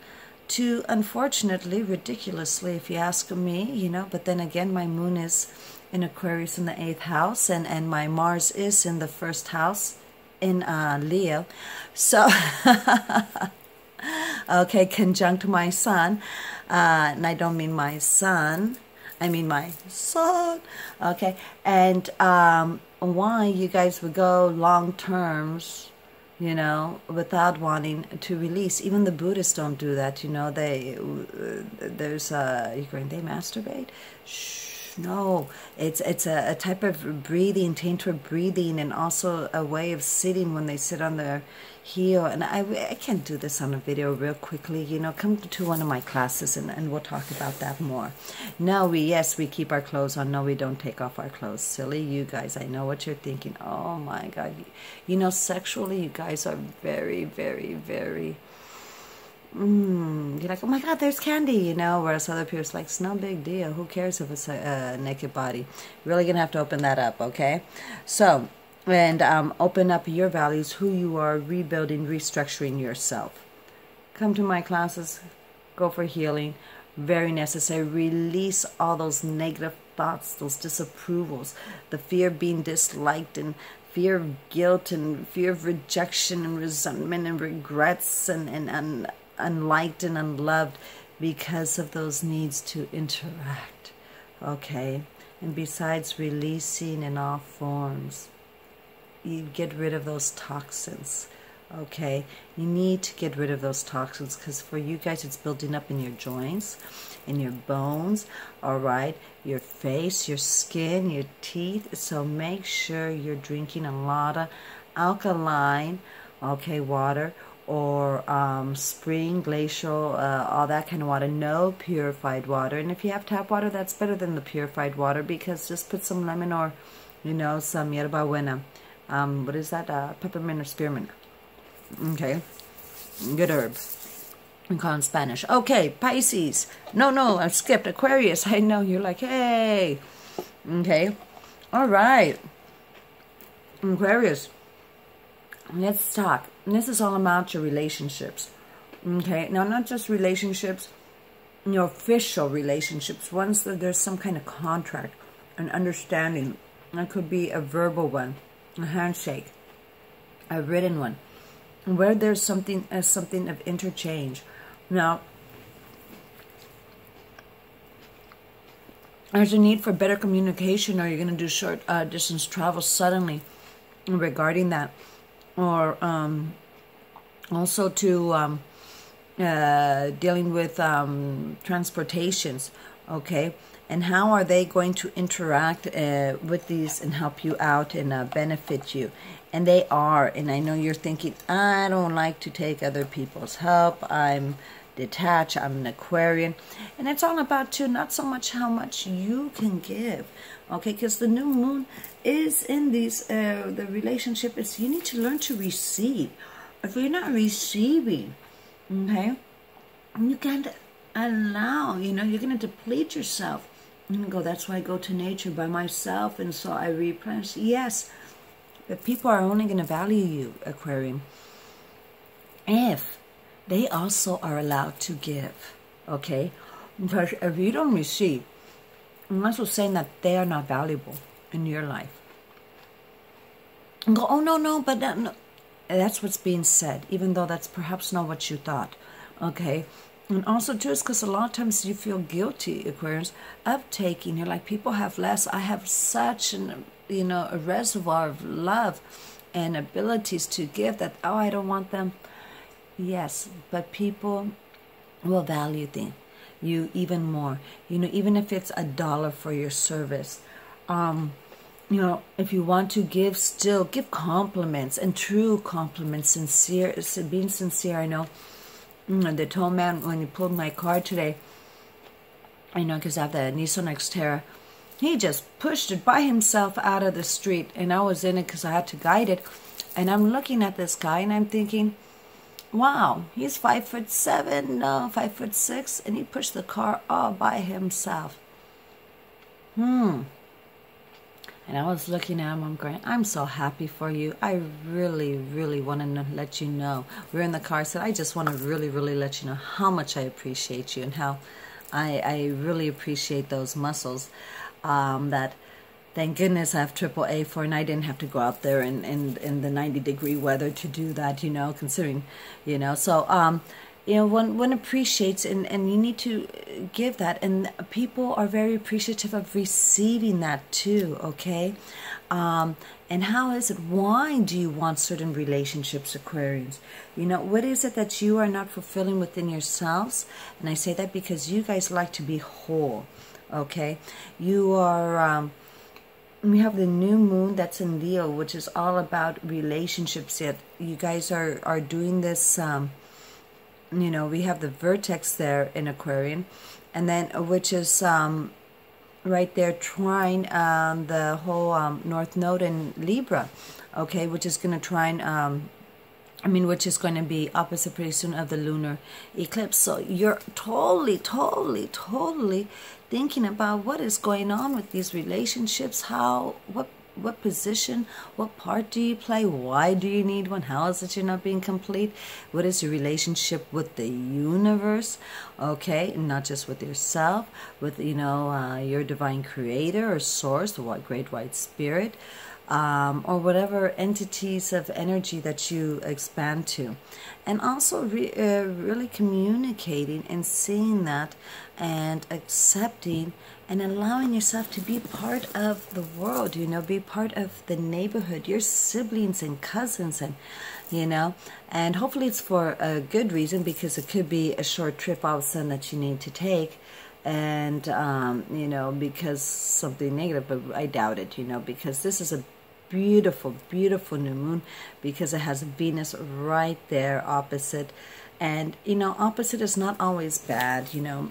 A: to, unfortunately, ridiculously, if you ask me, you know, but then again, my moon is in Aquarius in the 8th house, and my Mars is in the 1st house in Leo, so okay, conjunct my sun, and I don't mean my son, I mean my son, okay, and why you guys would go long terms, you know, without wanting to release. Even the Buddhists don't do that, you know, they masturbate? Shh, no, it's a type of breathing, tantra breathing, and also a way of sitting when they sit on their heel. And I can't do this on a video real quickly, you know, come to one of my classes and we'll talk about that more. No, yes, we keep our clothes on. No, we don't take off our clothes. Silly you guys, I know what you're thinking. Oh my God, you know, sexually you guys are very, very, very, you're like, oh my God, there's candy, you know, whereas other people's like, it's no big deal, who cares if it's a naked body. Really gonna have to open that up, okay? So, and open up your values, who you are, rebuilding, restructuring yourself. Come to my classes, go for healing, very necessary. Release all those negative thoughts, those disapprovals, the fear of being disliked, and fear of guilt, and fear of rejection, and resentment, and regrets, and unliked and unloved because of those needs to interact, okay? And besides releasing in all forms, you get rid of those toxins, okay? You need to get rid of those toxins, because for you guys, it's building up in your joints, in your bones, all right? Your face, your skin, your teeth. So make sure you're drinking a lot of alkaline, okay, water, or spring, glacial, all that kind of water. No purified water. And if you have tap water, that's better than the purified water, because just put some lemon or, you know, some yerba buena. What is that? Peppermint or spearmint. Okay. Good herb. We call it in Spanish. Okay, Pisces. No, I skipped Aquarius. I know, you're like, hey. Okay. All right. Aquarius. Let's talk. And this is all about your relationships. Okay. Now, not just relationships, your official relationships. Ones that there's some kind of contract, an understanding. That could be a verbal one, a handshake, a written one, where there's something of interchange. Now, there's a need for better communication, or you're going to do short distance travel suddenly regarding that, or also to dealing with transportations, okay? And how are they going to interact with these and help you out and benefit you? And they are. And I know you're thinking, I don't like to take other people's help. I'm detached. I'm an Aquarian. And it's all about, too, not so much how much you can give. Okay, because the new moon is in these, the relationship is, you need to learn to receive. If you're not receiving, okay, you can't allow, you know, you're going to deplete yourself. And go, that's why I go to nature by myself, and so I replenish. Yes, but people are only going to value you, Aquarium, if they also are allowed to give, okay? Because if you don't receive, I'm also saying that they are not valuable in your life. And go, oh, no, but no. That's what's being said, even though that's perhaps not what you thought, okay? And also, too, it's because a lot of times you feel guilty, Aquarius, of taking. You're like, people have less. I have such an, you know, a reservoir of love and abilities to give that, oh, I don't want them. Yes, but people will value you even more. You know, even if it's $1 for your service. you know, if you want to give, still give compliments, and true compliments, sincere, being sincere. I know the tall man, when he pulled my card today, I know, because I have the Nissan Xterra, he just pushed it by himself out of the street, and I was in it because I had to guide it. And I'm looking at this guy, and I'm thinking, wow, he's 5'7", no, 5'6", and he pushed the car all by himself. And I was looking at him, I'm going, I'm so happy for you. I really, really want to let you know. We're in the car, I said, I just want to really, really let you know how much I appreciate you, and how I really appreciate those muscles that, thank goodness, I have AAA for, and I didn't have to go out there in the 90-degree weather to do that, you know, considering, you know. So, you know, one appreciates, and you need to give that, and people are very appreciative of receiving that too, okay? And how is it, why do you want certain relationships, Aquarians? You know, what is it that you are not fulfilling within yourselves? And I say that because you guys like to be whole, okay? You are... we have the new moon that's in Leo, which is all about relationships. Yet you guys are doing this, you know, we have the vertex there in Aquarian, and then which is right there trying the whole North Node in Libra, okay, which is going to try and which is going to be opposite pretty soon of the lunar eclipse. So you're totally thinking about what is going on with these relationships, how, what position, what part do you play, why do you need one, how is it you're not being complete, what is your relationship with the universe, okay, not just with yourself, with, you know, your divine creator or source, the great white spirit, or whatever entities of energy that you expand to. And also really communicating and seeing that and accepting and allowing yourself to be part of the world, you know, be part of the neighborhood, your siblings and cousins, and, you know, and hopefully it's for a good reason, because it could be a short trip all of a sudden that you need to take, and, you know, because something negative, but I doubt it, you know, because this is a beautiful, beautiful new moon, because it has Venus right there opposite. And, you know, opposite is not always bad, you know.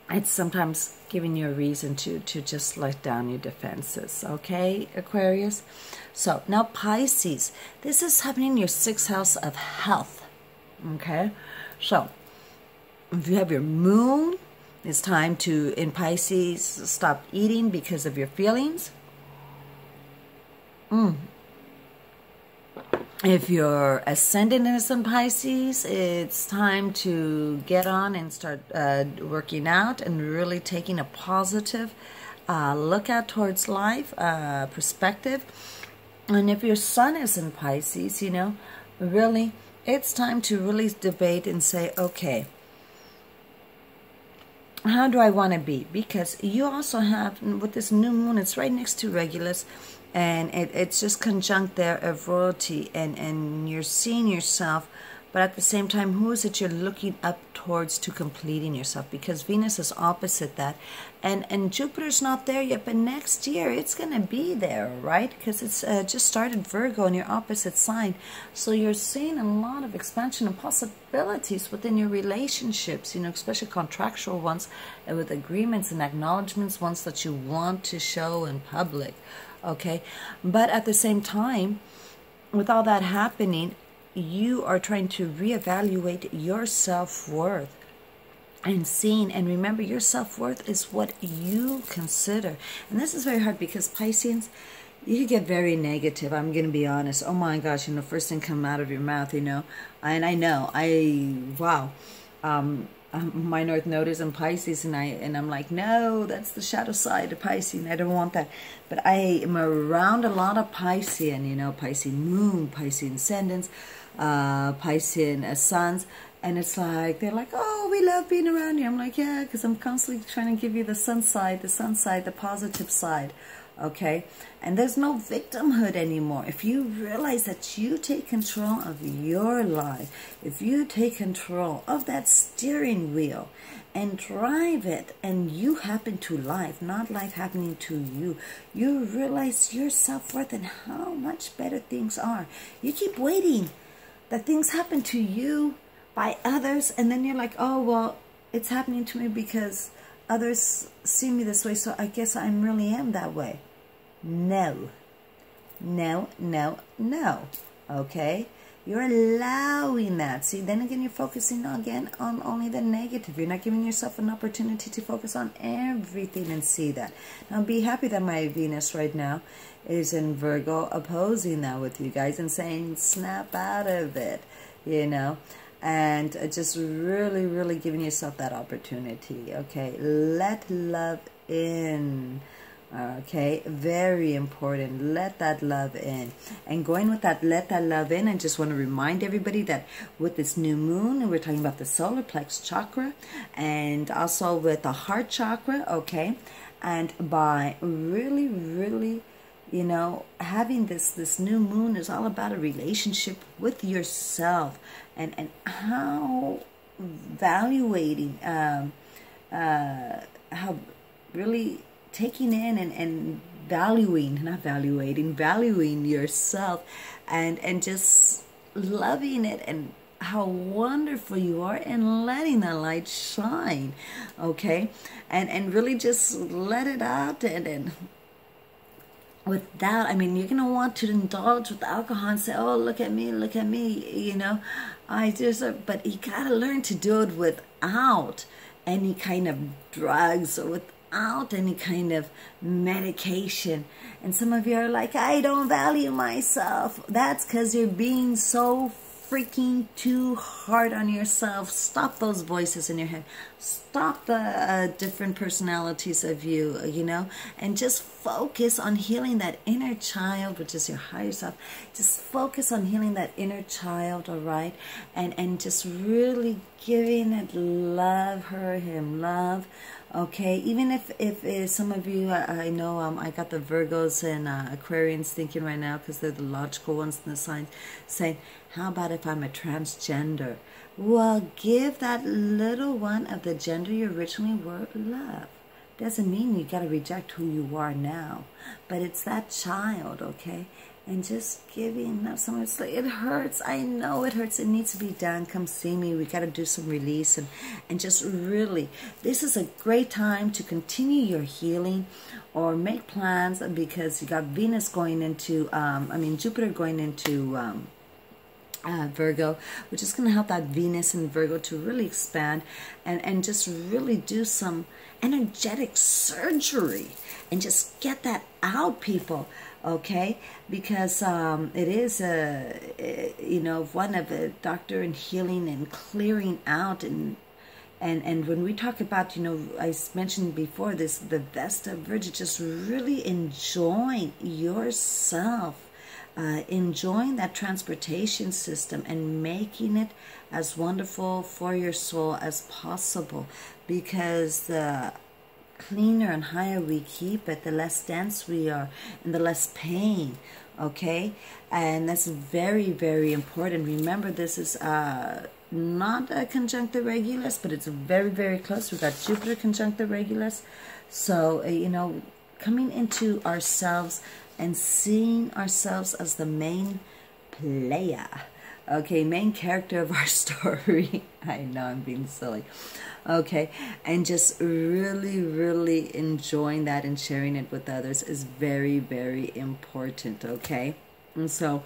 A: It's sometimes giving you a reason to just let down your defenses, okay, Aquarius? So, now Pisces. This is happening in your 6th house of health, okay? So, if you have your moon, it's time to, in Pisces, stop eating because of your feelings. If your ascendant is in Pisces, it's time to get on and start working out and really taking a positive look out towards life, perspective. And if your sun is in Pisces, you know, really, it's time to really debate and say, okay, how do I want to be? Because you also have, with this new moon, it's right next to Regulus, and it's just conjunct there of royalty, and you're seeing yourself, but at the same time, who is it you're looking up towards to completing yourself? Because Venus is opposite that, and Jupiter's not there yet, but next year it's going to be there, right? Because it's just started Virgo in your opposite sign, so you're seeing a lot of expansion and possibilities within your relationships, you know, especially contractual ones, with agreements and acknowledgments, ones that you want to show in public. Okay, but at the same time, with all that happening, you are trying to reevaluate your self-worth and seeing, and remember, your self-worth is what you consider. And this is very hard, because Pisceans, you get very negative. I'm going to be honest. Oh my gosh, you know, first thing come out of your mouth, you know, and I know, wow, my North Node is in Pisces, and I'm like, no, that's the shadow side of Pisces, and I don't want that. But I am around a lot of Piscean, you know, Piscean moon, Piscean ascendants, Piscean suns, and it's like, they're like, oh, we love being around you. I'm like, yeah, because I'm constantly trying to give you the sun side, the positive side. Okay, and there's no victimhood anymore. If you realize that you take control of your life, if you take control of that steering wheel, and drive it, and you happen to life, not life happening to you. You realize your self-worth and how much better things are. You keep waiting that things happen to you by others, and then you're like, oh, well, it's happening to me because others see me this way, so I guess I really am that way. No. No, no, no. Okay? You're allowing that. See, then again, you're focusing again on only the negative. You're not giving yourself an opportunity to focus on everything and see that. Now, be happy that my Venus right now is in Virgo, opposing that with you guys and saying, snap out of it, you know, and just really, really giving yourself that opportunity, okay? Let love in. Okay, very important. Let that love in. And going with that, let that love in, I just want to remind everybody that with this new moon, we're talking about the solar plex chakra and also with the heart chakra, okay? And by really, really, you know, having this new moon is all about a relationship with yourself and how evaluating, how really taking in and valuing yourself and just loving it and how wonderful you are and letting that light shine, okay? And really just let it out and without, I mean, you're going to want to indulge with alcohol and say, oh, look at me, you know, but you got to learn to do it without any kind of drugs or without any kind of medication. And some of you are like, I don't value myself. That's because you're being so freaking too hard on yourself. Stop those voices in your head. Stop the different personalities of you, you know, and just focus on healing that inner child, which is your higher self. Just focus on healing that inner child, all right? And just really giving it love, him love. Okay, even if some of you, I know I got the Virgos and Aquarians thinking right now because they're the logical ones in the signs, saying, how about if I'm a transgender? Well, give that little one of the gender you originally were love. Doesn't mean you got to reject who you are now, but it's that child, okay? And just giving that someone, it's like, it hurts. I know it hurts. It needs to be done. Come see me. We got to do some release and just really, this is a great time to continue your healing or make plans because you got Venus going into, Jupiter going into Virgo, which is going to help that Venus and Virgo to really expand and just really do some energetic surgery and just get that out, people. Okay, because it is one of a doctor in healing and clearing out and when we talk about, you know, I mentioned before this, the Vesta Virgin, just really enjoying yourself, enjoying that transportation system and making it as wonderful for your soul as possible, because the cleaner and higher we keep it, the less dense we are and the less pain, okay? And that's very, very important. Remember, this is not a conjunctive Regulus, but it's very, very close. We've got Jupiter conjunctive Regulus. So, you know, coming into ourselves and seeing ourselves as the main player, okay, main character of our story. I know I'm being silly. Okay, and just really, really enjoying that and sharing it with others is very, very important, okay? And so,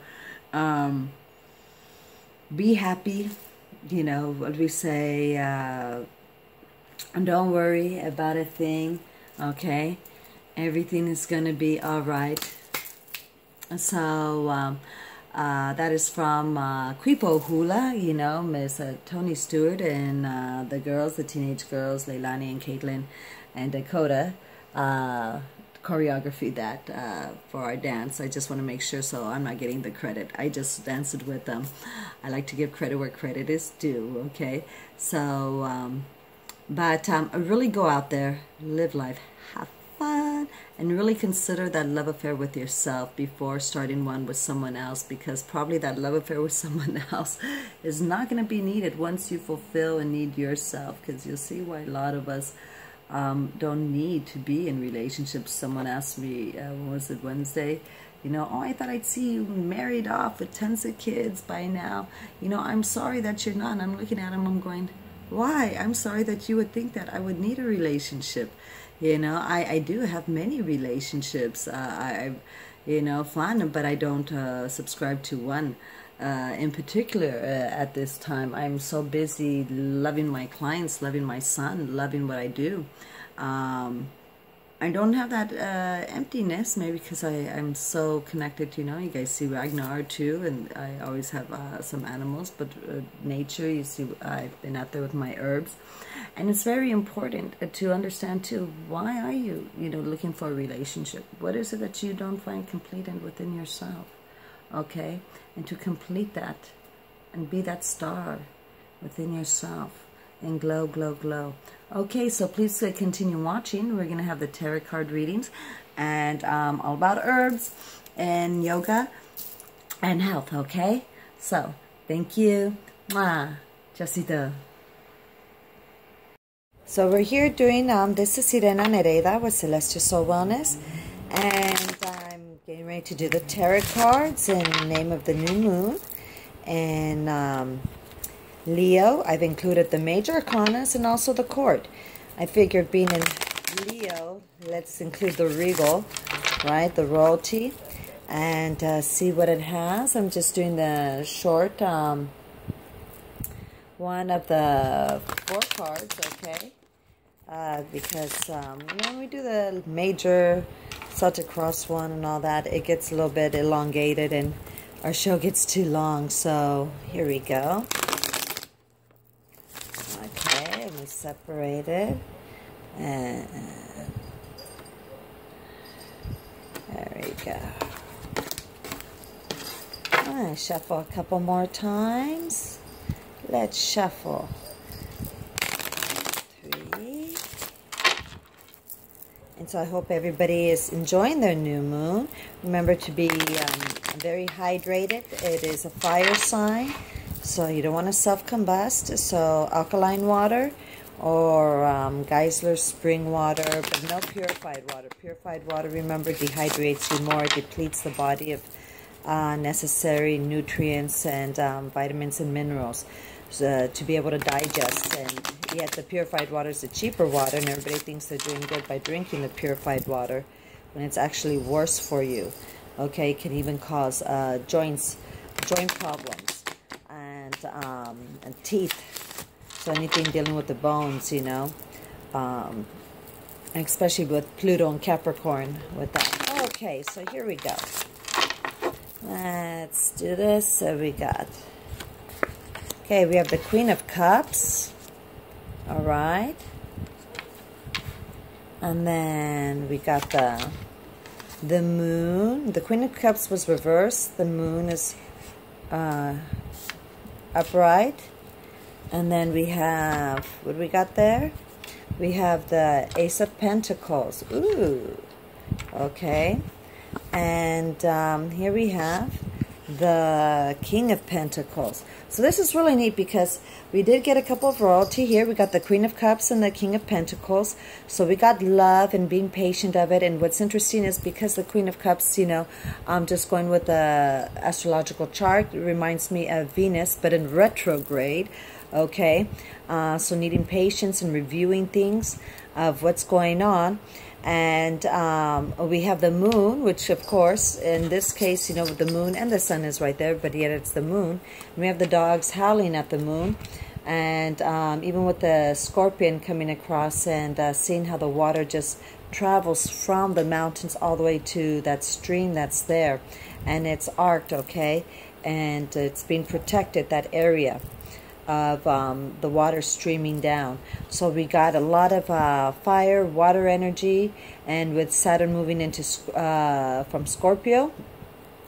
A: be happy, you know, what we say, don't worry about a thing, okay? Everything is going to be all right. So, that is from Quipo Hula, you know, Miss Tony Stewart and the girls, the teenage girls, Leilani and Caitlin and Dakota, choreography that for our dance. I just want to make sure, so I'm not getting the credit. I just danced with them. I like to give credit where credit is due, okay? So, but really go out there, live life, have fun, and really consider that love affair with yourself before starting one with someone else, because probably that love affair with someone else is not going to be needed once you fulfill and need yourself, because you'll see why a lot of us don't need to be in relationships. Someone asked me, when was it, Wednesday? You know, oh, I thought I'd see you married off with tons of kids by now. You know, I'm sorry that you're not. And I'm looking at him, I'm going, why? I'm sorry that you would think that I would need a relationship. You know, I do have many relationships. You know, fun, but I don't subscribe to one in particular at this time. I'm so busy loving my clients, loving my son, loving what I do. I don't have that emptiness, maybe because I'm so connected. You know, you guys see Ragnar too, and I always have some animals, but nature, you see, I've been out there with my herbs. And it's very important to understand too, why are you, looking for a relationship? What is it that you don't find complete within yourself? Okay? And to complete that and be that star within yourself and glow, glow, glow. Okay, so please continue watching. We're going to have the tarot card readings and all about herbs and yoga and health, okay? So, thank you. Mwah. Jacita. So we're here doing, this is Sirena Nereida with Celestial Soul Wellness, and I'm getting ready to do the tarot cards in the name of the new moon. And Leo, I've included the major arcanas and also the court. I figured being in Leo, let's include the regal, right, the royalty, and see what it has. I'm just doing the short one of the 4 cards, okay? Because when we do the major Celtic cross one and all that, it gets a little bit elongated and our show gets too long. So here we go. Okay, let me separate it. And there we go. I shuffle a couple more times. Let's shuffle. 3. And so I hope everybody is enjoying their new moon. Remember to be very hydrated. It is a fire sign, so you don't want to self-combust. So alkaline water or Geisler spring water, but no purified water. Purified water, remember, dehydrates you more, depletes the body of necessary nutrients and vitamins and minerals to be able to digest. And yet the purified water is the cheaper water, and everybody thinks they're doing good by drinking the purified water when it's actually worse for you. Okay, it can even cause joint problems and teeth. So anything dealing with the bones, especially with Pluto and Capricorn with that. Okay, so here we go. Let's do this. So we got, okay, we have the Queen of Cups. All right. And then we got the Moon. The Queen of Cups was reversed. The Moon is upright. And then we have, what do we got there? We have the Ace of Pentacles. Ooh. Okay. And here we have the King of Pentacles. So this is really neat because we did get a couple of royalty here. We got the Queen of Cups and the King of Pentacles. So we got love and being patient of it. And what's interesting is because the Queen of Cups, just going with the astrological chart, it reminds me of Venus, but in retrograde. Okay, so needing patience and reviewing things of what's going on. And we have the Moon, which of course in this case, the Moon and the Sun is right there, but yet it's the Moon. And we have the dogs howling at the Moon, and even with the Scorpion coming across and seeing how the water just travels from the mountains all the way to that stream that's there, and it's arced, okay, and it's being protected, that area of the water streaming down. So we got a lot of fire, water energy, and with Saturn moving into from Scorpio,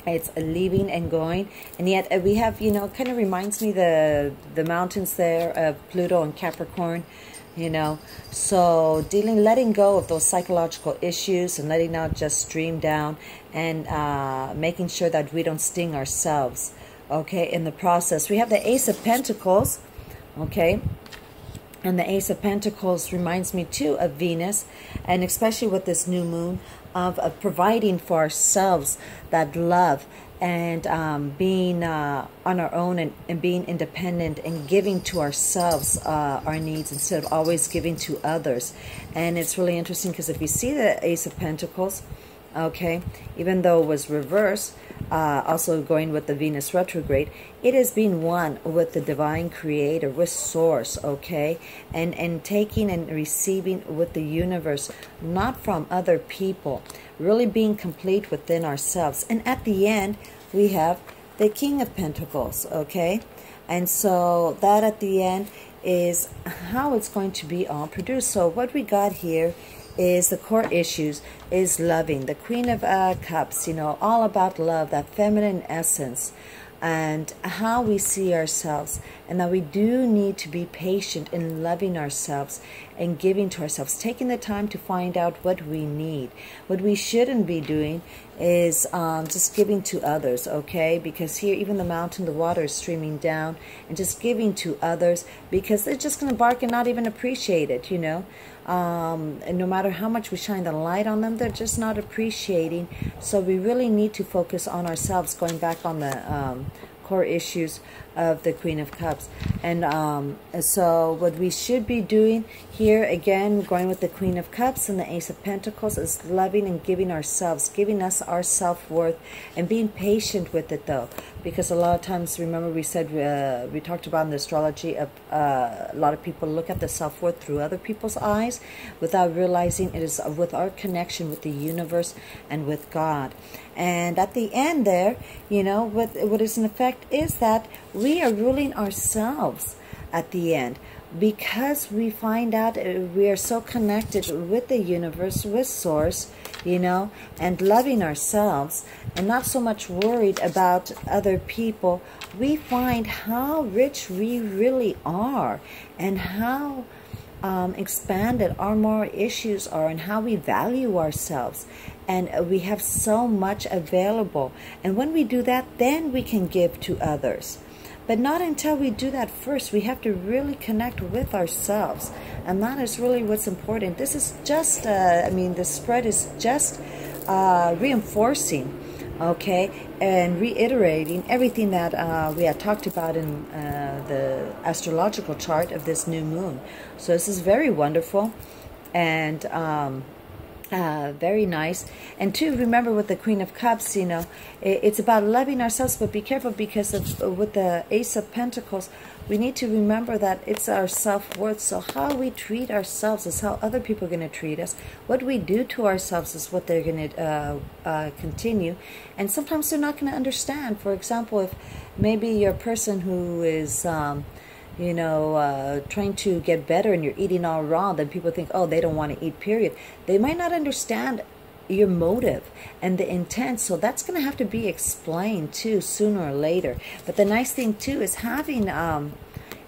A: it's leaving and going. And yet we have, kind of reminds me the mountains there of Pluto and Capricorn, you know. So letting go of those psychological issues and letting out just stream down, and making sure that we don't sting ourselves, okay, in the process. We have the Ace of Pentacles, okay. And the Ace of Pentacles reminds me too of Venus, and especially with this new moon, of providing for ourselves that love, and being on our own, and being independent, and giving to ourselves our needs instead of always giving to others. And it's really interesting because if you see the Ace of Pentacles, okay, even though it was reversed, also going with the Venus retrograde, it is being one with the divine creator, with source, okay, and taking and receiving with the universe, not from other people, really being complete within ourselves. And at the end, we have the King of Pentacles, okay, and so that at the end is how it's going to be all produced. So what we got here is the core issues is loving, the Queen of Cups, you know, all about love, that feminine essence, and how we see ourselves, and that we do need to be patient in loving ourselves and giving to ourselves, taking the time to find out what we need. What we shouldn't be doing is just giving to others, okay, because here even the mountain, the water is streaming down, and just giving to others because they're just going to bark and not even appreciate it, you know. And no matter how much we shine the light on them, they're just not appreciating. So we really need to focus on ourselves, going back on the core issues of the Queen of Cups. And so what we should be doing here, again, going with the Queen of Cups and the Ace of Pentacles, is loving and giving ourselves, giving us our self-worth, and being patient with it, though, because a lot of times, remember we said, we talked about in the astrology of a lot of people look at the self-worth through other people's eyes without realizing it is with our connection with the universe and with God. And at the end there, you know, what is in effect is that we are ruling ourselves at the end, because we find out we are so connected with the universe, with source, you know, and loving ourselves and not so much worried about other people. We find how rich we really are, and how expanded our moral issues are, and how we value ourselves, and we have so much available. And when we do that, then we can give to others. But not until we do that first. We have to really connect with ourselves, and that is really what's important. This is just, I mean, the spread is just reinforcing, okay, and reiterating everything that we had talked about in the astrological chart of this new moon. So this is very wonderful, and very nice. And two, remember with the Queen of Cups, you know, it's about loving ourselves, but be careful, because of with the Ace of Pentacles, we need to remember that it's our self-worth. So how we treat ourselves is how other people are going to treat us. What we do to ourselves is what they're going to continue. And sometimes they're not going to understand. For example, if maybe you're a person who is you know, trying to get better, and you're eating all raw, then people think, oh, they don't want to eat, period. They might not understand your motive and the intent, so that's going to have to be explained too, sooner or later. But the nice thing too is having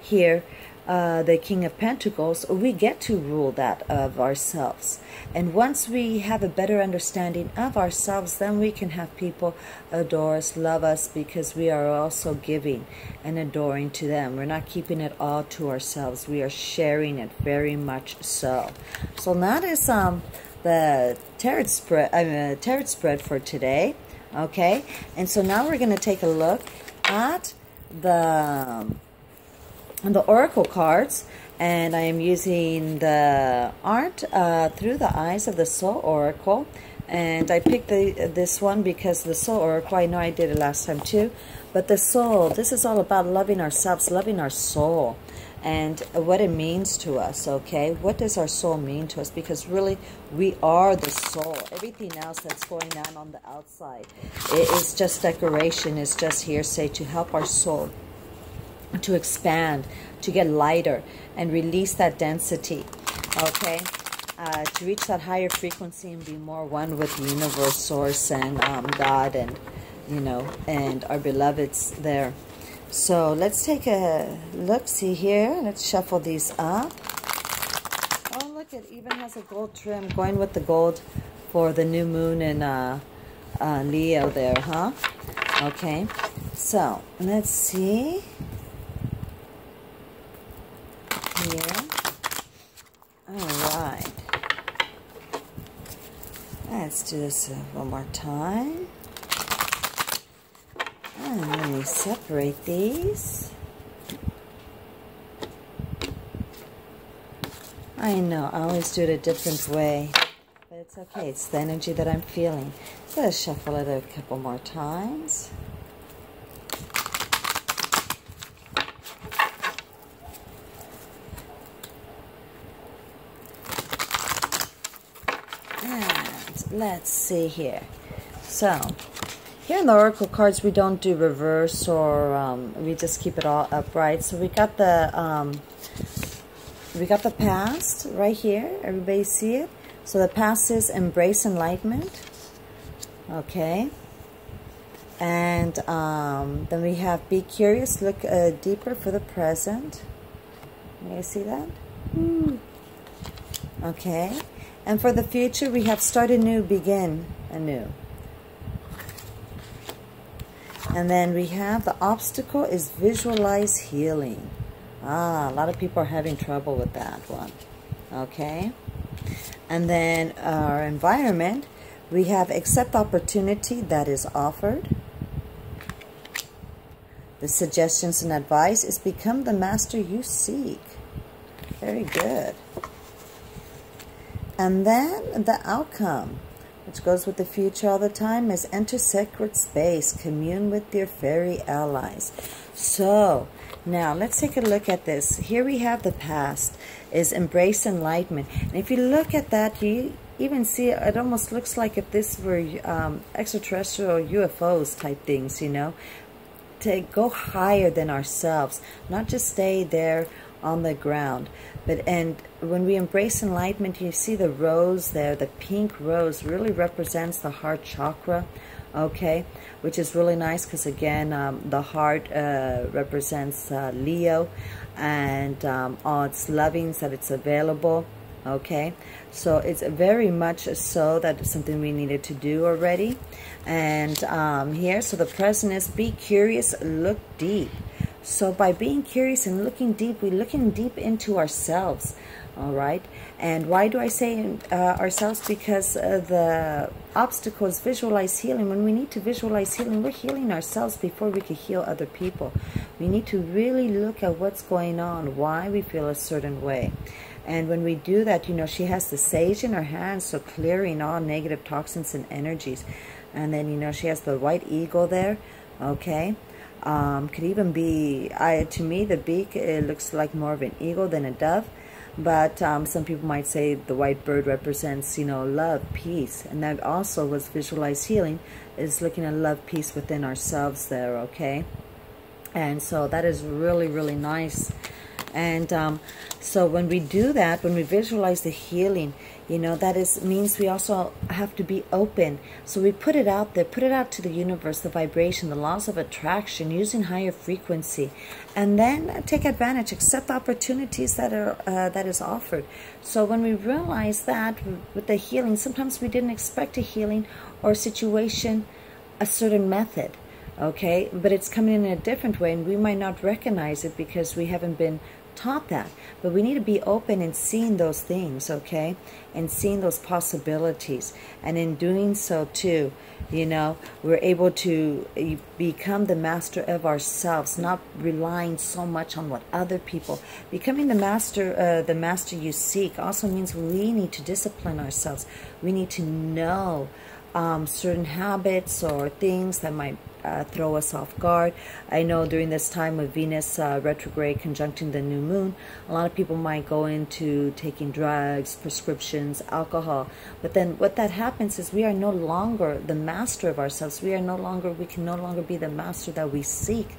A: here the King of Pentacles, we get to rule that of ourselves. And once we have a better understanding of ourselves, then we can have people adore us, love us, because we are also giving and adoring to them. We're not keeping it all to ourselves. We are sharing it very much so. So that is the tarot spread for today. Okay, and so now we're going to take a look at the oracle cards, and I am using the art through the eyes of the Soul Oracle. And I picked this one because the Soul Oracle, I know I did it last time too, but the soul, this is all about loving ourselves, loving our soul, and what it means to us, okay? What does our soul mean to us? Because really, we are the soul. Everything else that's going on the outside, it is just decoration, is just hearsay to help our soul to expand, to get lighter, and release that density, okay? To reach that higher frequency and be more one with the universe, source, and God, and, you know, and our beloveds there. So let's take a look. See here. Let's shuffle these up. gold trim, going with the gold for the new moon in Leo there, huh? Okay, so let's see here. All right, let's do this one more time. And let me separate these. I know, I always do it a different way, but it's okay. It's the energy that I'm feeling. So let's shuffle it a couple more times. And let's see here. So, here in the Oracle cards, we don't do reverse or we just keep it all upright. So we got the past right here. Everybody see it? So the past is embrace enlightenment. Okay. And then we have be curious, look deeper for the present. You guys see that? Okay. And for the future, we have start anew, begin anew. And then we have the obstacle is visualize healing. A lot of people are having trouble with that one. Okay. And then our environment, we have accept opportunity that is offered. The suggestions and advice is become the master you seek. Very good. And then the outcome, which goes with the future all the time, is enter sacred space, commune with your fairy allies. So, now let's take a look at this. Here we have the past, is embrace enlightenment. And if you look at that, you even see it almost looks like if this were extraterrestrial UFOs type things, you know, to go higher than ourselves, not just stay there on the ground. And when we embrace enlightenment, you see the rose there, the pink rose really represents the heart chakra, okay, which is really nice because again, the heart represents Leo and all its lovings that it's available, okay. So it's very much so that it's something we needed to do already. And here, so the present is be curious, look deep. So by being curious and looking deep, we're looking deep into ourselves, all right? And why do I say ourselves? Because the obstacle is visualize healing. When we need to visualize healing, we're healing ourselves before we can heal other people. We need to really look at what's going on, why we feel a certain way. And when we do that, you know, she has the sage in her hand, so clearing all negative toxins and energies. And then, you know, she has the white eagle there, okay? Could even be, to me, the beak, it looks like more of an eagle than a dove. But some people might say the white bird represents, you know, love, peace. And that also was visualized healing, is looking at love, peace within ourselves there, okay? And so that is really, really nice. And so when we do that, when we visualize the healing, you know, that means we also have to be open. So we put it out there, put it out to the universe, the vibration, the laws of attraction, using higher frequency, and then take advantage, accept opportunities that are that is offered. So when we realize that with the healing, sometimes we didn't expect a healing or a situation, a certain method, okay, but it's coming in a different way, and we might not recognize it because we haven't been taught that. But we need to be open and seeing those things, okay, and seeing those possibilities. And in doing so too, you know, we're able to become the master of ourselves, not relying so much on what other people. Becoming the master you seek also means we need to discipline ourselves. We need to know certain habits or things that might throw us off guard. I know during this time with Venus retrograde conjuncting the new moon, a lot of people might go into taking drugs, prescriptions, alcohol. But then what that happens is we are no longer the master of ourselves. We can no longer be the master that we seek.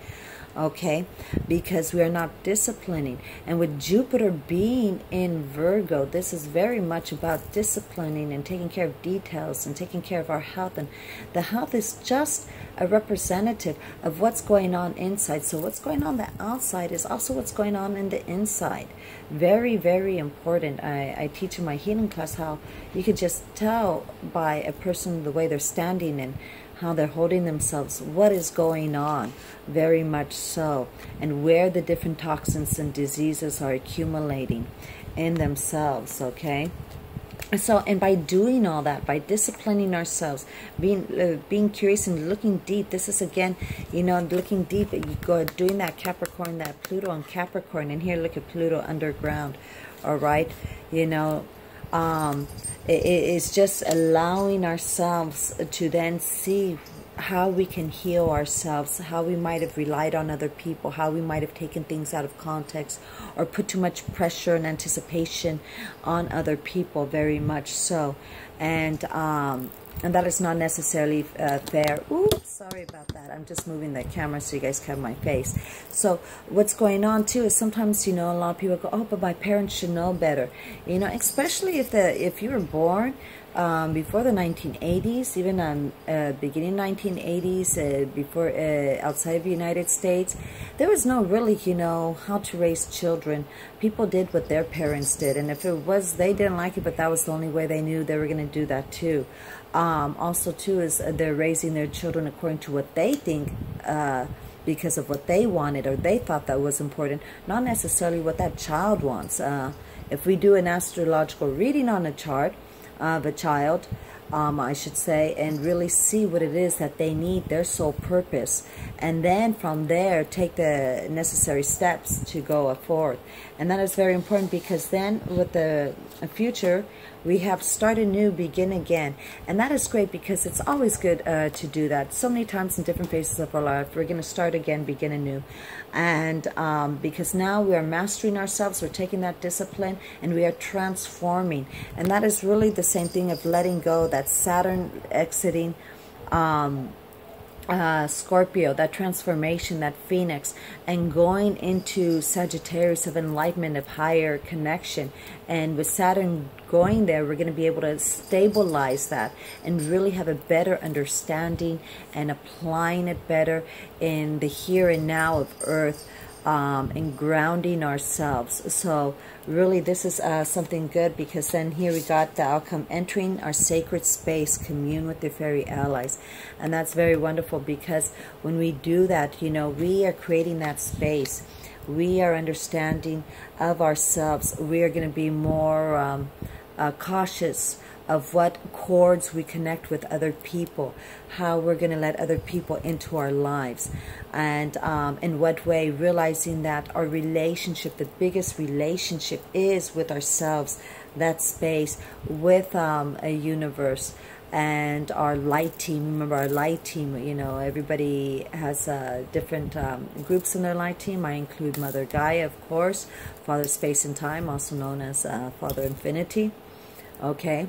A: okay? Because we are not disciplining. And with Jupiter being in Virgo, this is very much about disciplining and taking care of details and taking care of our health. And the health is just a representative of what's going on inside. So what's going on the outside is also what's going on in the inside. Very, very important. I teach in my healing class how you could just tell by a person the way they're standing and how they're holding themselves, what is going on, very much so, and where the different toxins and diseases are accumulating in themselves, okay? So, and by doing all that, by disciplining ourselves, being curious and looking deep, this is again, you know, looking deep, you go doing that Capricorn, that Pluto and Capricorn, and here look at Pluto underground, all right, you know, it's just allowing ourselves to then see how we can heal ourselves, how we might have relied on other people, how we might have taken things out of context or put too much pressure and anticipation on other people, very much so. And that is not necessarily fair. Oops, sorry about that. I'm just moving the camera so you guys can have my face. So what's going on too is sometimes, you know, a lot of people go, oh, but my parents should know better. You know, especially if you were born before the 1980s, even beginning 1980s, before outside of the United States, there was no really, you know, how to raise children. People did what their parents did, and if it was, they didn't like it, but that was the only way they knew they were going to do that too. Also too is they're raising their children according to what they think, because of what they wanted or they thought that was important, not necessarily what that child wants. If we do an astrological reading on a chart of a child, I should say, and really see what it is that they need, their sole purpose, and then from there take the necessary steps to go forth. And that is very important, because then with the future, we have start anew, begin again. And that is great, because it's always good to do that. So many times in different phases of our life, we're going to start again, begin anew. And because now we are mastering ourselves, we're taking that discipline, and we are transforming. And that is really the same thing of letting go, that Saturn exiting Scorpio, that transformation, that phoenix, and going into Sagittarius of enlightenment, of higher connection. And with Saturn going there, we're going to be able to stabilize that and really have a better understanding and applying it better in the here and now of Earth, and grounding ourselves. So really this is something good, because then here we got the outcome, entering our sacred space, commune with the fairy allies. And that's very wonderful, because when we do that, you know, we are creating that space. We are understanding of ourselves. We are going to be more cautious of what chords we connect with other people, how we're going to let other people into our lives, and in what way, realizing that our relationship, the biggest relationship, is with ourselves, that space with a universe. And our light team, remember our light team, you know, everybody has different groups in their light team. I include Mother Gaia, of course, Father Space and Time, also known as Father Infinity, okay,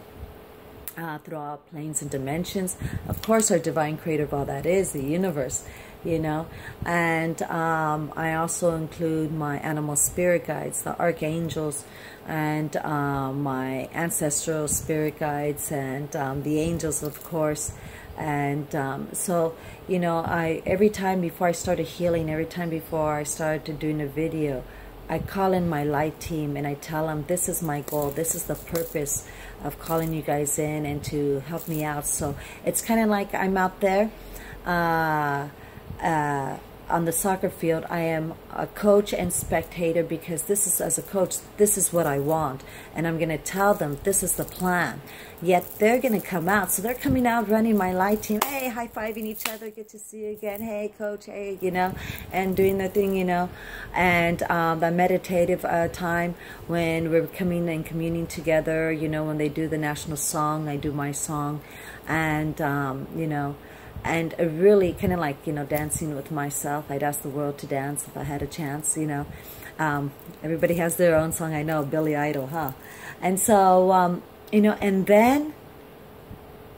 A: through all planes and dimensions. Of course, our divine creator of all that is, the universe, you know. And I also include my animal spirit guides, the archangels, and my ancestral spirit guides, and the angels, of course. And so, you know, every time before I started healing, every time before I started doing a video, I call in my light team and I tell them, this is my goal, this is the purpose of calling you guys in and to help me out. So it's kind of like I'm out there on the soccer field. I am a coach and spectator, because this is, as a coach, this is what I want, and I'm going to tell them this is the plan. Yet they're going to come out, so they're coming out running my light team, hey, high-fiving each other, good to see you again, hey coach, hey, you know, and doing their thing, you know. And the meditative time when we're coming and communing together, you know, when they do the national song, I do my song, and you know, and really kind of like, you know, dancing with myself. I'd ask the world to dance if I had a chance, you know. Everybody has their own song, I know, Billy Idol, huh? And so, you know, and then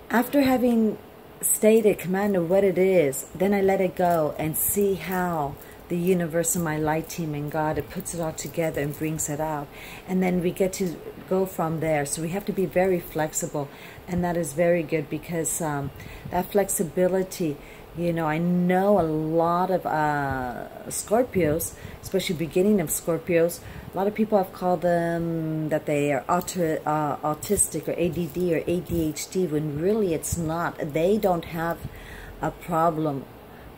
A: after having stated, commanded what it is, then I let it go and see how the universe and my light team and God, it puts it all together and brings it out. And then we get to go from there. So we have to be very flexible. And that is very good because that flexibility, you know, I know a lot of Scorpios, especially beginning of Scorpios, a lot of people have called them that they are autistic or ADD or ADHD, when really it's not. They don't have a problem.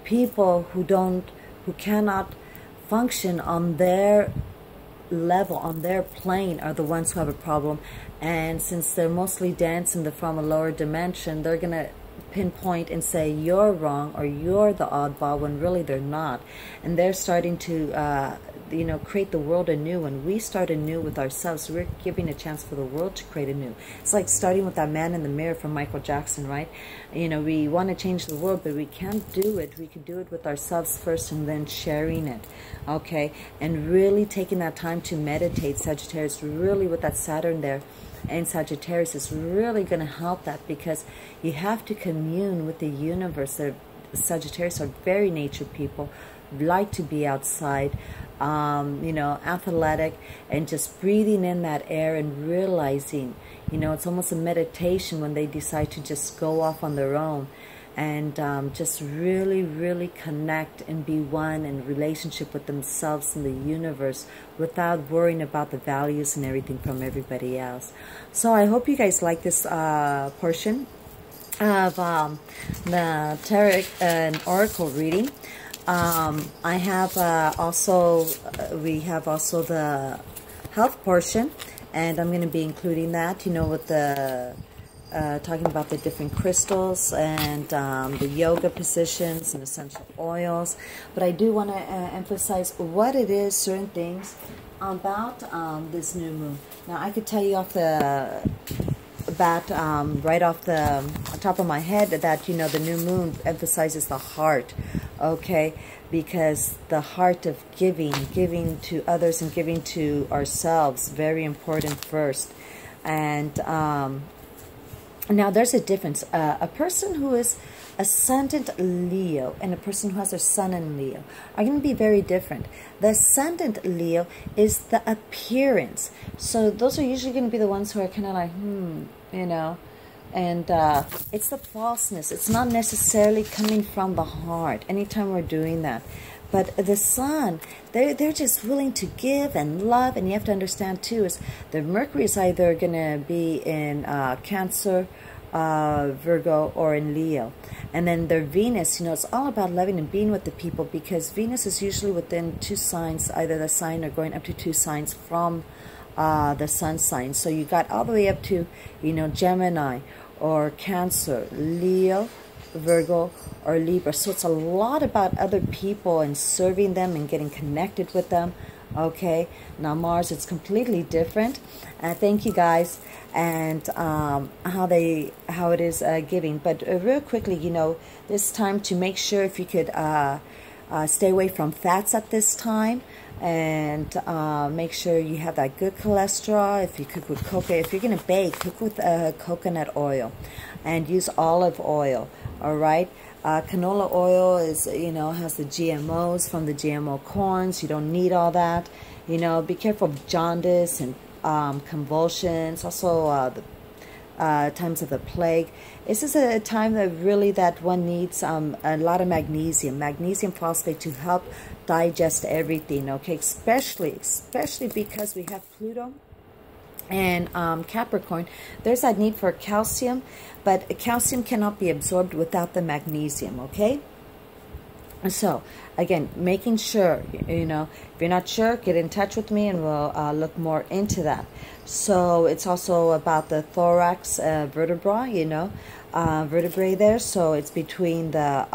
A: People who cannot function on their level, on their plane, are the ones who have a problem. And since they're mostly dancing from a lower dimension, they're going to pinpoint and say you're wrong or you're the oddball, when really they're not. And they're starting to you know, create the world anew. When we start anew with ourselves, we're giving a chance for the world to create anew. It's like starting with that man in the mirror from Michael Jackson, right? You know, we want to change the world, but we can't do it. We can do it with ourselves first and then sharing it, okay? And really taking that time to meditate, Sagittarius, really with that Saturn there. And Sagittarius is really going to help that, because you have to commune with the universe. The Sagittarius are very nature people, like to be outside, you know, athletic, and just breathing in that air and realizing, you know, it's almost a meditation when they decide to just go off on their own and just really, really connect and be one in relationship with themselves and the universe without worrying about the values and everything from everybody else. So I hope you guys like this portion of the tarot and oracle reading. I have we have also the health portion, and I'm going to be including that, you know, with the talking about the different crystals and the yoga positions and essential oils. But I do want to emphasize what it is, certain things about this new moon. Now, I could tell you off the bat, right off the top of my head, that, you know, the new moon emphasizes the heart, okay? Because the heart of giving to others and giving to ourselves, very important first. And now there's a difference. A person who is ascendant Leo and a person who has their sun in Leo are going to be very different. The ascendant Leo is the appearance. So those are usually going to be the ones who are kind of like, you know, and it's the falseness. It's not necessarily coming from the heart anytime we're doing that. But the sun, they're just willing to give and love. And you have to understand too, is the Mercury is either going to be in Cancer, Virgo, or in Leo. And then their Venus, you know, it's all about loving and being with the people, because Venus is usually within 2 signs, either the sign or going up to 2 signs from the sun sign. So you got all the way up to, you know, Gemini or Cancer, Leo, Virgo, or Libra. So it's a lot about other people and serving them and getting connected with them. Okay, now Mars, it's completely different. Thank you guys, and how it is giving. But real quickly, you know, this time to make sure if you could stay away from fats at this time, and make sure you have that good cholesterol. If you cook with coconut, if you're gonna bake, cook with coconut oil, and use olive oil. All right. Canola oil is, you know, has the GMOs from the GMO corns. You don't need all that. You know, be careful of jaundice and convulsions. Also, the times of the plague. This is a time that really that one needs a lot of magnesium phosphate to help digest everything. Okay, especially because we have Pluto and Capricorn. There's that need for calcium, but calcium cannot be absorbed without the magnesium, okay? So, again, making sure, you know, if you're not sure, get in touch with me and we'll look more into that. So, it's also about the thorax vertebra, you know, vertebrae there. So, it's between the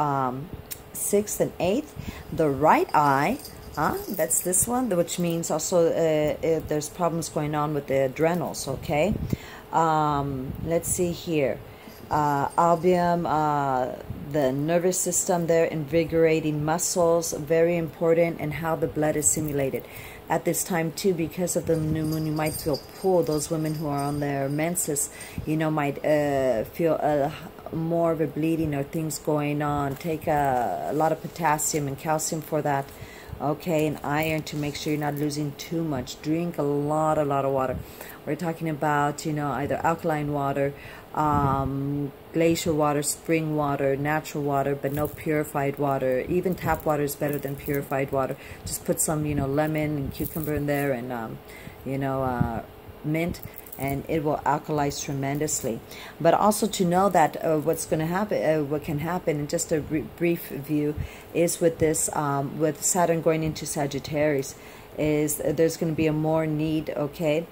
A: 6th and 8th. The right eye, that's this one, which means also if there's problems going on with the adrenals, okay? Let's see here. Albium, the nervous system there, invigorating muscles, very important, and how the blood is simulated. At this time too, because of the new moon, you might feel pulled. Those women who are on their menses, you know, might feel more of a bleeding or things going on. Take a lot of potassium and calcium for that. okay, and iron, to make sure you're not losing too much. Drink a lot of water. We're talking about, you know, either alkaline water, glacier water, spring water, natural water, but no purified water. Even tap water is better than purified water. Just put some, you know, lemon and cucumber in there, and you know, mint, and it will alkalize tremendously. But also to know that what's going to happen, what can happen, in just a brief view, is with this, with Saturn going into Sagittarius, is there's going to be a more need, okay,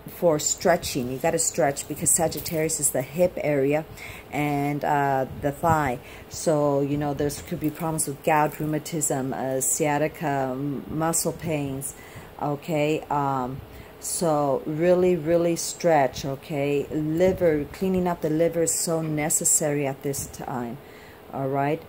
A: for stretching. You got to stretch, because Sagittarius is the hip area and the thigh. So, you know, there's could be problems with gout, rheumatism, sciatica, muscle pains, okay. So really stretch, okay. Liver, cleaning up the liver is so necessary at this time, all right.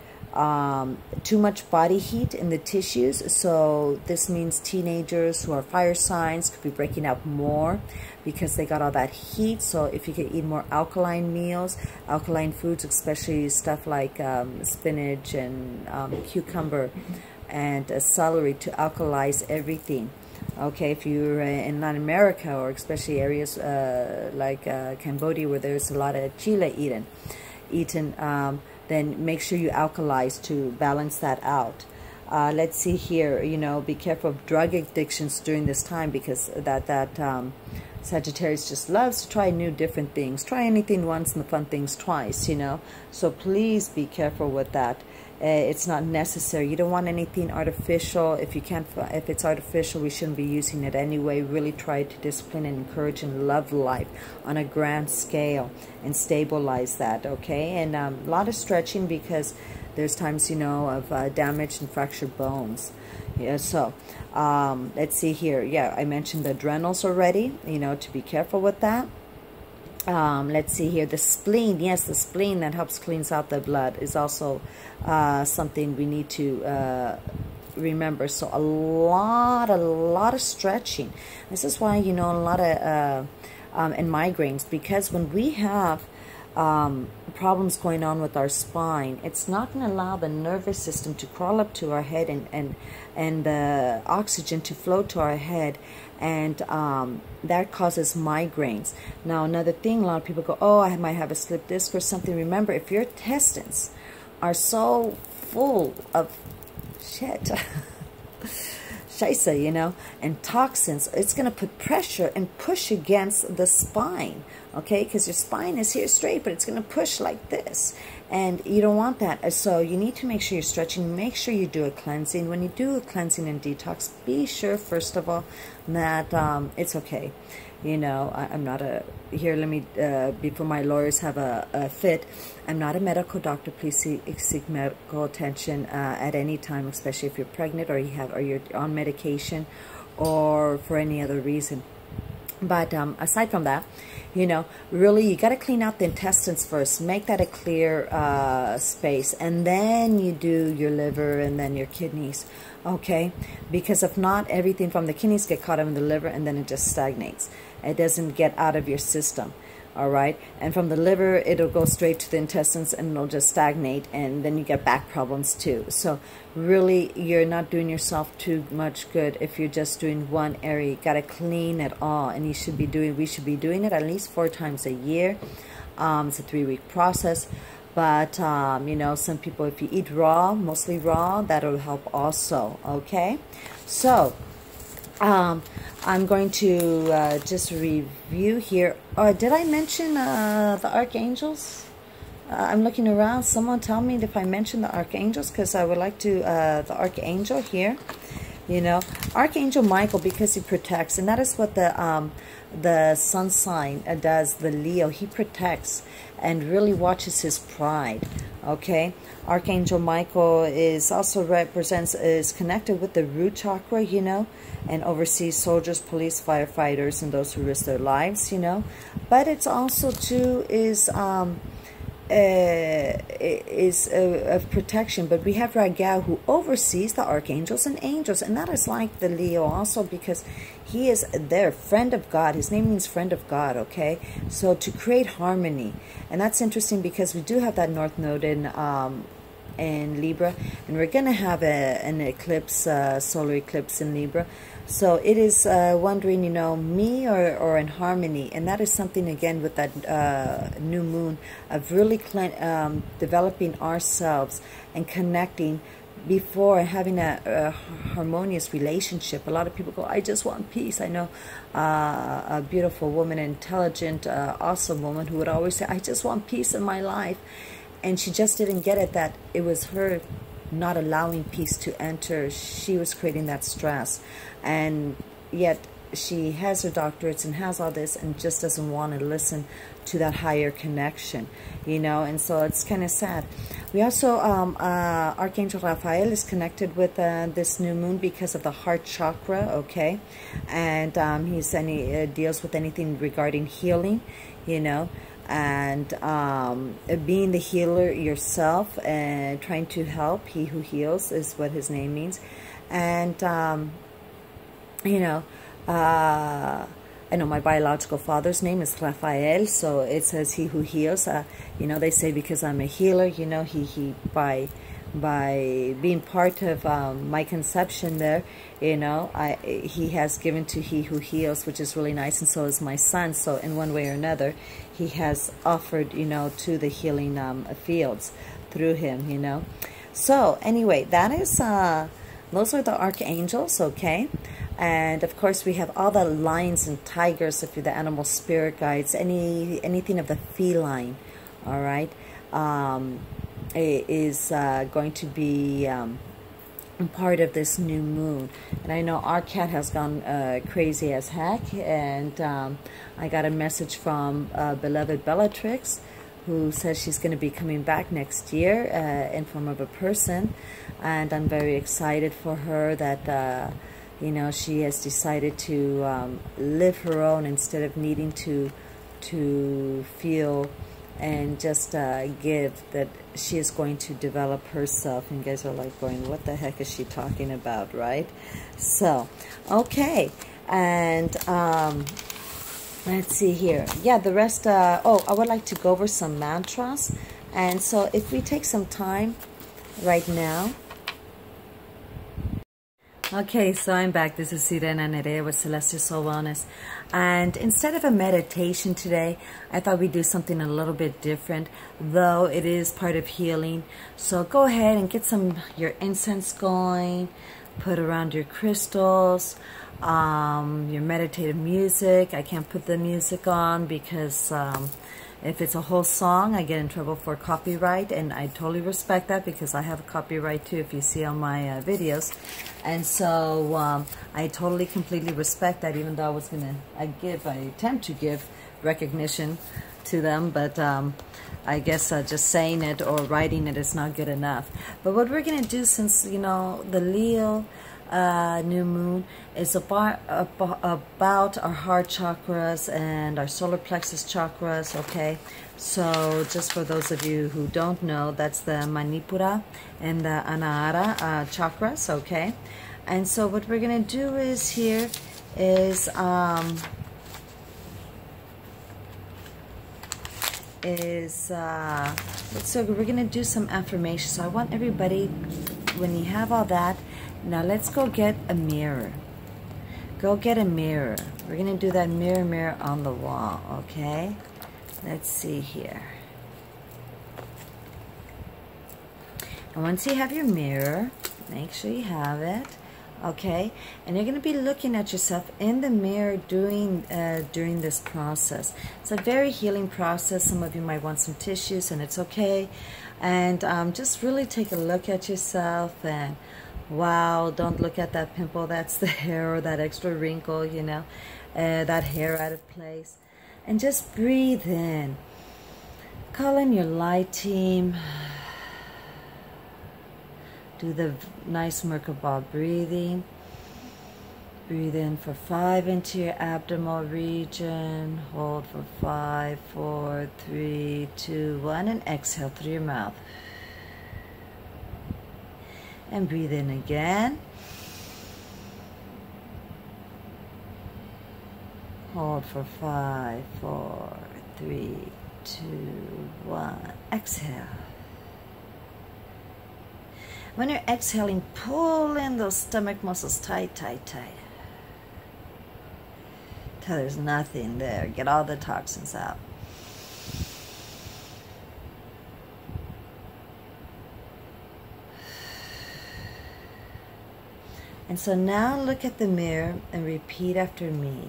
A: Too much body heat in the tissues, so this means teenagers who are fire signs could be breaking out more because they got all that heat. So if you could eat more alkaline meals, alkaline foods, especially stuff like spinach and cucumber and celery, to alkalize everything. Okay, if you're in Latin America, or especially areas like Cambodia, where there's a lot of chile eaten, then make sure you alkalize to balance that out. Let's see here, you know, be careful of drug addictions during this time, because that Sagittarius just loves to try new different things. Try anything once and the fun things twice, you know. So please be careful with that. It's not necessary. You don't want anything artificial. If you can't, if it's artificial, we shouldn't be using it anyway. Really try to discipline and encourage and love life on a grand scale and stabilize that, okay? And a lot of stretching, because there's times, you know, of damaged and fractured bones. Yeah, so let's see here. Yeah, I mentioned the adrenals already, you know, to be careful with that. Let's see here, the spleen. Yes, the spleen that helps cleans out the blood is also something we need to remember. So a lot of stretching. This is why, you know, a lot of and migraines, because when we have problems going on with our spine, it's not going to allow the nervous system to crawl up to our head and the oxygen to flow to our head, and that causes migraines. Now, another thing, a lot of people go, oh, I might have a slip disc or something. Remember, if your intestines are so full of shit, scheisse, you know, and toxins, it's going to put pressure and push against the spine, okay? Because your spine is here straight, but it's going to push like this, and you don't want that. So you need to make sure you're stretching. Make sure you do a cleansing. When you do a cleansing and detox, be sure, first of all, that it's okay. You know, I'm not a, here, let me, before my lawyers have a fit, I'm not a medical doctor. Please seek medical attention at any time, especially if you're pregnant, or you're on medication, or for any other reason. But aside from that, you know, really, you got to clean out the intestines first. Make that a clear space, and then you do your liver and then your kidneys, okay? Because if not, everything from the kidneys get caught up in the liver, and then it just stagnates. It doesn't get out of your system, all right? And from the liver, it'll go straight to the intestines, and it'll just stagnate, and then you get back problems too. So really, you're not doing yourself too much good if you're just doing one area. You got to clean it all, and we should be doing it at least 4 times a year. It's a 3-week process. But, you know, some people, if you eat raw, mostly raw, that'll help also, okay? So, I'm going to just review here. Did I mention the archangels? I'm looking around. Someone tell me if I mentioned the archangels, because I would like to, the archangel here, you know, Archangel Michael, because he protects, and that is what the sun sign does, the Leo. He protects and really watches his pride, okay? Archangel Michael is also is connected with the root chakra, you know, and oversees soldiers, police, firefighters, and those who risk their lives, you know. But it's also too is of protection. But we have Ragal, who oversees the archangels and angels, and that is like the Leo also, because he is their friend of God. His name means friend of God, okay? So to create harmony. And that's interesting, because we do have that North Node in in Libra, and we're going to have an eclipse, solar eclipse in Libra. So it is wondering, you know, me or in harmony. And that is something, again, with that new moon, of really developing ourselves and connecting before having a harmonious relationship. A lot of people go, I just want peace. I know a beautiful woman, intelligent, awesome woman who would always say, I just want peace in my life. And she just didn't get it, that it was her not allowing peace to enter. She was creating that stress. And yet she has her doctorates and has all this and just doesn't want to listen to that higher connection, you know. And so it's kind of sad. We also, Archangel Raphael is connected with this new moon because of the heart chakra, okay? And he deals with anything regarding healing, you know, and being the healer yourself and trying to help. He who heals is what his name means. And, you know, I know my biological father's name is Raphael, so it says he who heals. You know, they say because I'm a healer, you know, he by being part of my conception there, you know, he has given to he who heals, which is really nice, and so is my son. So in one way or another, he has offered, you know, to the healing fields through him, you know. So anyway, that is those are the archangels, okay? And of course we have all the lions and tigers, if you're the animal spirit guides, anything of the feline, all right, is going to be part of this new moon. And I know our cat has gone crazy as heck, and I got a message from beloved Bellatrix, who says she's going to be coming back next year in form of a person, and I'm very excited for her that you know, she has decided to live her own instead of needing to feel and just give, that she is going to develop herself. And you guys are like going, what the heck is she talking about, right? So, okay. And let's see here. Yeah, the rest, oh, I would like to go over some mantras. And so if we take some time right now. Okay, so I'm back. This is Sirena Nereida with Celestial Soul Wellness. And instead of a meditation today, I thought we'd do something a little bit different, though it is part of healing. So go ahead and get your incense going, put around your crystals, your meditative music. I can't put the music on because if it's a whole song, I get in trouble for copyright, and I totally respect that because I have a copyright too, if you see on my videos. And so I totally, completely respect that, even though I was going to, I attempt to give recognition to them, but I guess just saying it or writing it is not good enough. But what we're going to do, since, you know, the Leo new moon is about our heart chakras and our solar plexus chakras, okay? So just for those of you who don't know, that's the Manipura and the Anahata chakras, okay? And so what we're going to do is here is so we're going to do some affirmations. So I want everybody, when you have all that, now let's go get a mirror. Go get a mirror. We're going to do that mirror on the wall, okay? Let's see here. And once you have your mirror, make sure you have it, okay? And you're going to be looking at yourself in the mirror during this process. It's a very healing process. Some of you might want some tissues, and it's okay. And just really take a look at yourself, and wow, don't look at that pimple. That's the hair, or that extra wrinkle, you know, that hair out of place. And just breathe in. Call in your light team. Do the nice Merkaba breathing. Breathe in for 5 into your abdominal region. Hold for 5, 4, 3, 2, 1. And exhale through your mouth. And breathe in again. Hold for 5, 4, 3, 2, 1. Exhale. When you're exhaling, pull in those stomach muscles tight, tight, tight. Till there's nothing there. Get all the toxins out. And so now look at the mirror and repeat after me.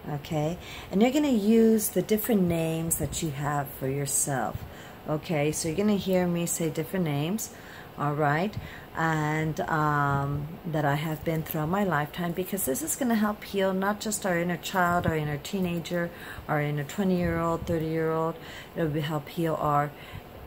A: Okay? And you're going to use the different names that you have for yourself. Okay? So you're going to hear me say different names. All right? And that I have been throughout my lifetime, because this is going to help heal not just our inner child, our inner teenager, our inner 20-year-old, 30-year-old. It will help heal our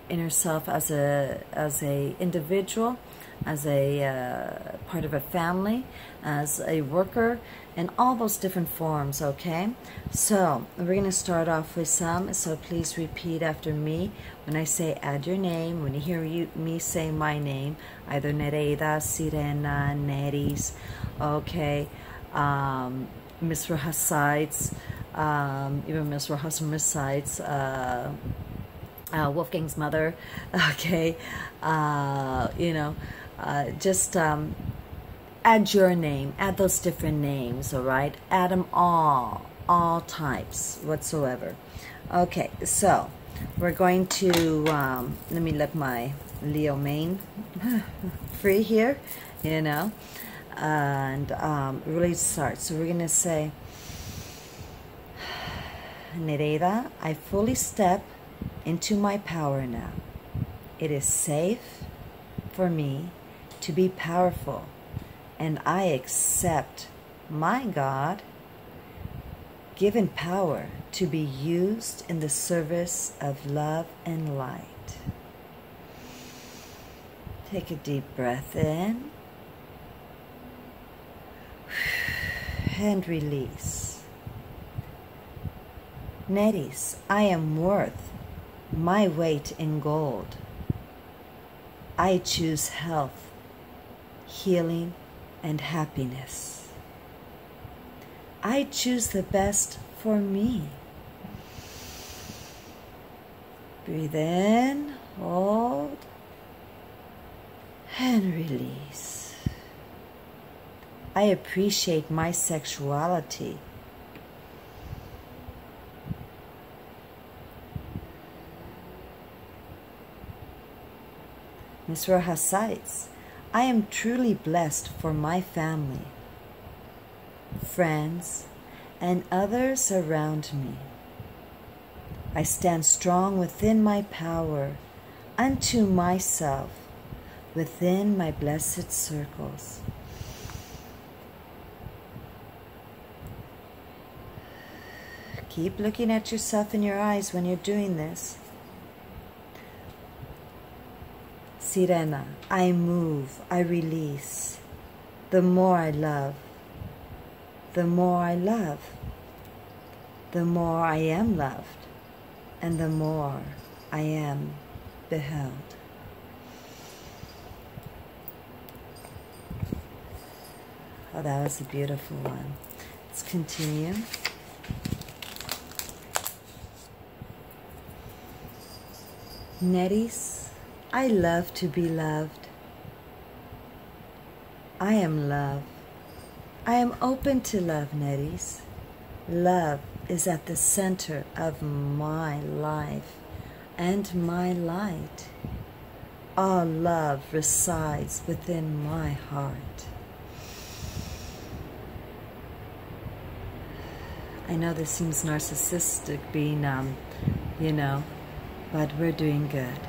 A: inner self as a individual, as a part of a family, as a worker, and all those different forms, okay? So we're going to start off with some, so please repeat after me. When I say add your name, when you hear me say my name, either Nereida, Sirena, Nereis, okay, Miss Rojas sides, even Miss Rojas from Miss sides, Wolfgang's mother, okay, you know, just add your name, add those different names, all right? Add them all types whatsoever. Okay, so we're going to, let me let my Leo mane free here, you know, and really start. So we're going to say, Nereida, I fully step into my power now. It is safe for me to be powerful, and I accept my God given power to be used in the service of love and light. Take a deep breath in and release. Nereis, I am worth my weight in gold. I choose health, healing, and happiness. I choose the best for me. Breathe in, hold, and release. I appreciate my sexuality. Ms. Rojas cites, I am truly blessed for my family, friends, and others around me. I stand strong within my power, unto myself, within my blessed circles. Keep looking at yourself in your eyes when you're doing this. Sirena, I move, I release. The more I love, the more I love, the more I am loved, and the more I am beheld. Oh, that was a beautiful one. Let's continue. Nereis, I love to be loved. I am love. I am open to love, Nereis. Love is at the center of my life and my light. All love resides within my heart. I know this seems narcissistic being, you know, but we're doing good.